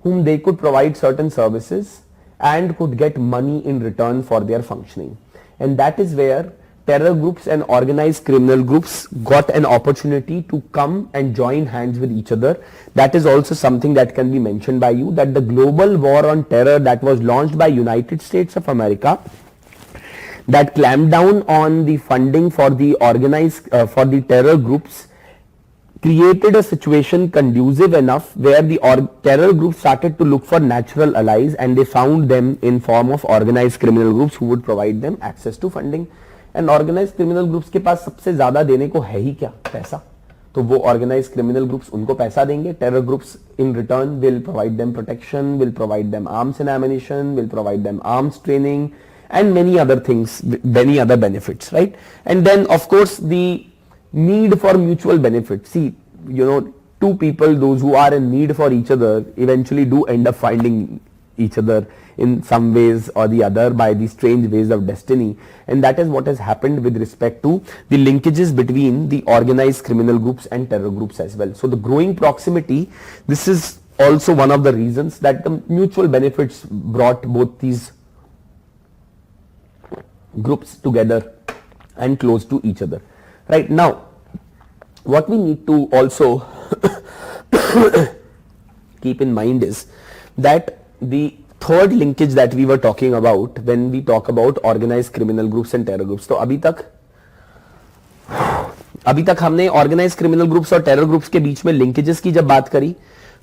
whom they could provide certain services and could get money in return for their functioning. And that is where terror groups and organized criminal groups got an opportunity to come and join hands with each other. That is also something that can be mentioned by you, that the global war on terror that was launched by United States of America, that clamped down on the funding for the organized for the terror groups, created a situation conducive enough where the terror groups started to look for natural allies, and they found them in form of organized criminal groups who would provide them access to funding. And organized criminal groups के पास सबसे ज्यादा देने को है ही क्या? पैसा. तो वो organized criminal groups उनको पैसा देंगे. Terror groups in return will provide them protection, will provide them arms and ammunition, will provide them arms training, and many other things, many other benefits, right? And then of course the need for mutual benefit. See, two people, those who are in need for each other, eventually do end up finding each other in some ways or the other by the strange ways of destiny. And that is what has happened with respect to the linkages between the organized criminal groups and terror groups as well. So the growing proximity, this is also one of the reasons that the mutual benefits brought both these groups together and close to each other. Right now, what we need to also keep in mind is that the third linkage that we were talking about when we talk about organized criminal groups and terror groups. तो अभी तक हमने organise criminal groups और terror groups के बीच में linkages की जब बात करी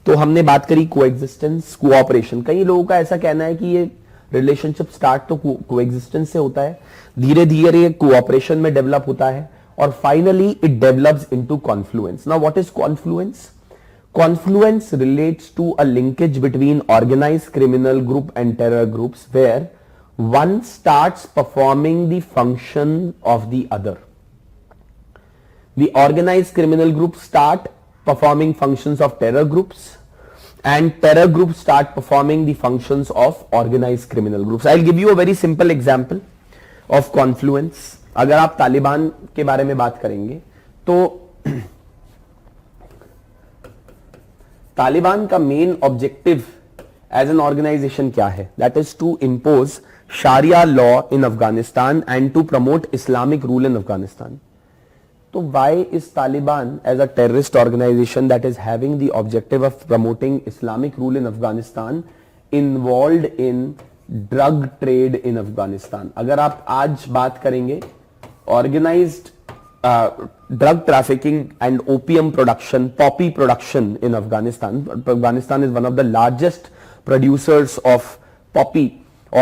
तो हमने बात करी कोएग्जिस्टेंस, कोऑपरेशन. कई लोगों का ऐसा कहना है कि ये रिलेशनशिप स्टार्ट तो कोएग्जिस्टेंस से होता है, धीरे धीरे ये कोऑपरेशन में डेवलप होता है और finally it develops into Confluence. Now what is Confluence? Confluence relates to a linkage between organized criminal group and terror groups where one starts performing the function of the other. The organized criminal groups start performing functions of terror groups and terror groups start performing the functions of organized criminal groups. I'll give you a very simple example of confluence. अगर आप तालिबान के बारे में बात करेंगे तो तालिबान का main objective as an organisation क्या है? That is to impose sharia law in Afghanistan and to promote Islamic rule in Afghanistan. तो why is Taliban as a terrorist organisation that is having the objective of promoting Islamic rule in Afghanistan involved in drug trade in Afghanistan? अगर आप आज बात करेंगे organised drug trafficking and opium production, poppy production in Afghanistan. Afghanistan is one of the largest producers of poppy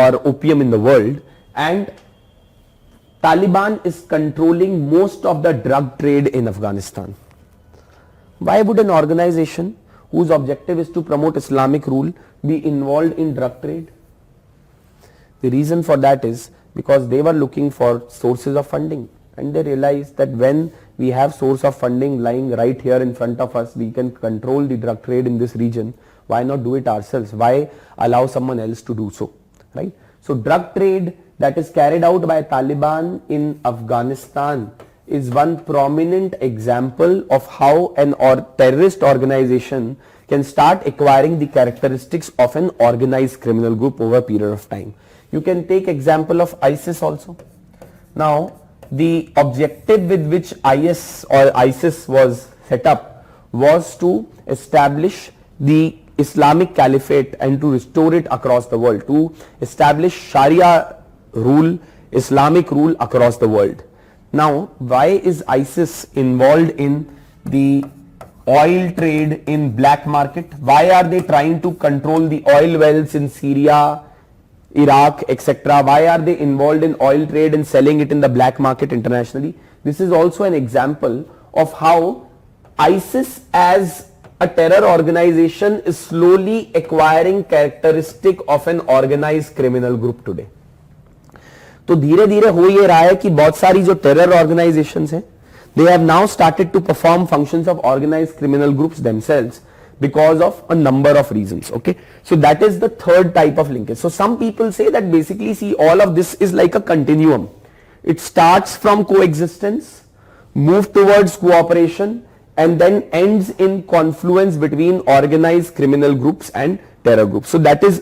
or opium in the world, and Taliban is controlling most of the drug trade in Afghanistan. Why would an organization whose objective is to promote Islamic rule be involved in drug trade? The reason for that is because they were looking for sources of funding. And they realized that when we have source of funding lying right here in front of us, we can control the drug trade in this region. Why not do it ourselves? Why allow someone else to do so, right? So drug trade that is carried out by Taliban in Afghanistan is one prominent example of how an terrorist organization can start acquiring the characteristics of an organized criminal group over a period of time. You can take example of ISIS also. Now, the objective with which ISIS was set up was to establish the Islamic Caliphate and to restore it across the world, to establish Sharia rule, Islamic rule across the world. Now, why is ISIS involved in the oil trade in black market? Why are they trying to control the oil wells in Syria, Iraq, etc.? Why are they involved in oil trade and selling it in the black market internationally? This is also an example of how ISIS as a terror organization is slowly acquiring characteristic of an organized criminal group today. तो धीरे धीरे हो ये रहा है कि बहुत सारी जो टेरर ऑर्गेनाइजेशंस हैं, they have now started to perform functions of organized criminal groups themselves because of a number of reasons. Okay, so that is the third type of linkage. So some people say that basically, see, all of this is like a continuum. It starts from coexistence, move towards cooperation, and then ends in confluence between organized criminal groups and terror groups. So that is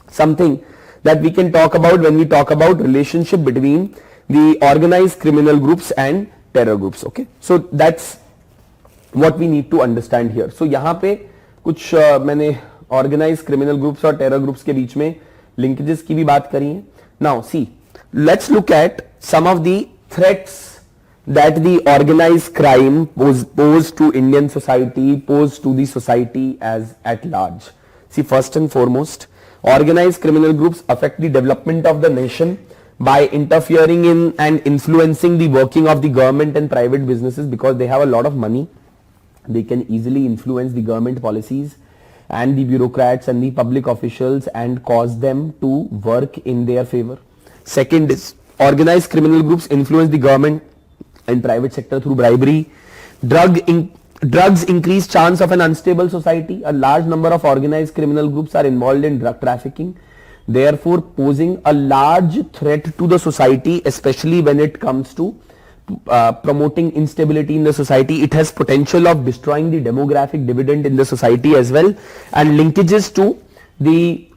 something that we can talk about when we talk about relationship between the organized criminal groups and terror groups. Okay, so that's what we need to understand here. So यहाँ पे कुछ मैंने organized criminal groups और terror groups के बीच में linkages की भी बात करी है. Now see, let's look at some of the threats that the organized crime pose to Indian society, pose to the society as at large. See, first and foremost, organized criminal groups affect the development of the nation by interfering in and influencing the working of the government and private businesses because they have a lot of money. They can easily influence the government policies and the bureaucrats and the public officials and cause them to work in their favor. Second is organized criminal groups influence the government and private sector through bribery. Drugs increase chance of an unstable society. A large number of organized criminal groups are involved in drug trafficking, therefore posing a large threat to the society, especially when it comes to promoting instability in the society. It has potential of destroying the demographic dividend in the society as well, and linkages to the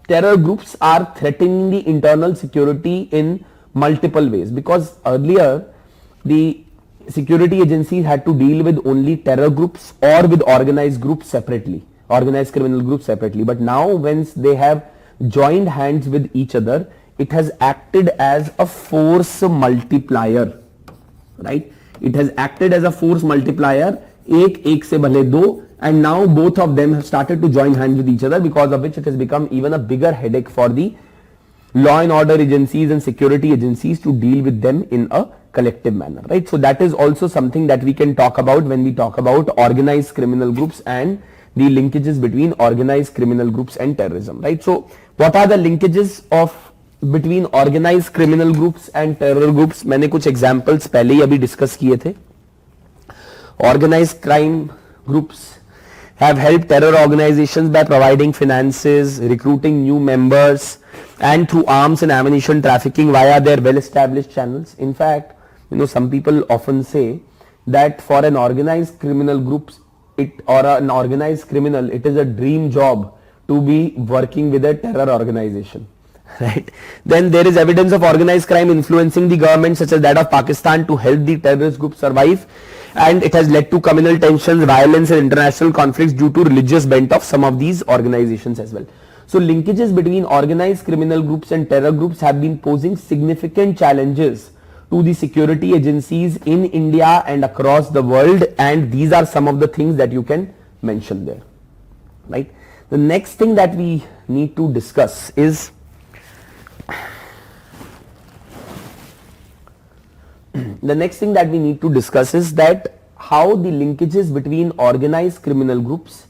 terror groups are threatening the internal security in multiple ways, because earlier the security agencies had to deal with only terror groups or with organized groups separately, organized criminal groups separately. But now once they have joined hands with each other, it has acted as a force multiplier, right? It has acted as a force multiplier, एक से भले दो, and now both of them have started to join hands with each other, because of which it has become even a bigger headache for the law and order agencies and security agencies to deal with them in a collective manner, right? So that is also something that we can talk about when we talk about organized criminal groups and the linkages between organized criminal groups and terrorism, right? So what are the linkages of between organized criminal groups and terror groups? मैंने कुछ examples पहले ही अभी discuss किए थे. Organized crime groups have helped terror organizations by providing finances, recruiting new members, and through arms and ammunition trafficking via their well-established channels. In fact, some people often say that for an organized criminal group, an organized criminal, it is a dream job to be working with a terror organization, right? Then there is evidence of organized crime influencing the government, such as that of Pakistan, to help the terrorist group survive, and it has led to communal tensions, violence, and international conflicts due to religious bent of some of these organizations as well. So linkages between organized criminal groups and terror groups have been posing significant challenges to the security agencies in India and across the world, and these are some of the things that you can mention there, right? The next thing that we need to discuss is that how the linkages between organized criminal groups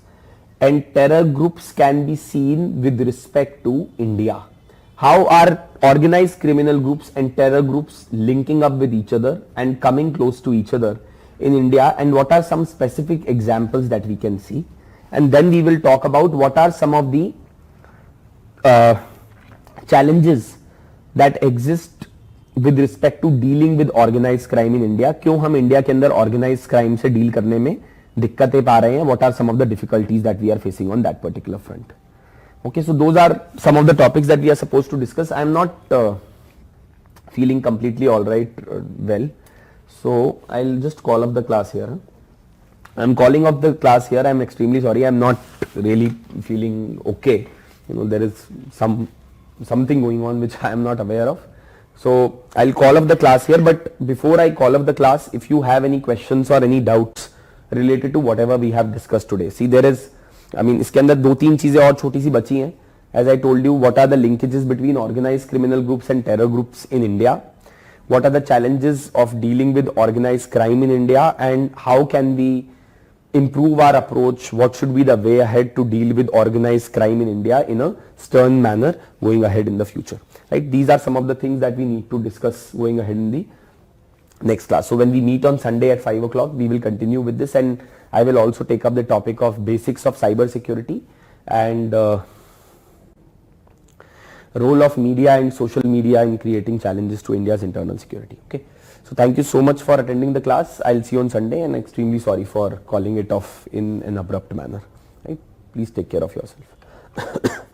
and terror groups can be seen with respect to India. How are organized criminal groups and terror groups linking up with each other and coming close to each other in India, and what are some specific examples that we can see? And then we will talk about what are some of the challenges that exist with respect to dealing with organized crime in India. क्यों हम India के अंदर organized crime से deal करने में दिक्कतें पा रहे हैं? What are some of the difficulties that we are facing on that particular front? Okay, so those are some of the topics that we are supposed to discuss. I am not feeling completely all right, well, so I'll just call up the class here. I'm calling up the class here. I'm extremely sorry. I'm not really feeling okay. There is something going on which I am not aware of. So I'll call up the class here, but before I call up the class, if you have any questions or any doubts related to whatever we have discussed today, see there is, इसके अंदर 2-3 चीजें और छोटी सी बची हैं. As I told you, what are the linkages between organized criminal groups and terror groups in India? What are the challenges of dealing with organized crime in India, and how can we improve our approach? What should be the way ahead to deal with organized crime in India in a stern manner going ahead in the future, right? These are some of the things that we need to discuss going ahead in the next class. So when we meet on Sunday at 5 o'clock, we will continue with this, and I will also take up the topic of basics of cyber security and role of media and social media in creating challenges to India's internal security. Okay, so thank you so much for attending the class. I'll see you on Sunday, and extremely sorry for calling it off in an abrupt manner, right? Please take care of yourself.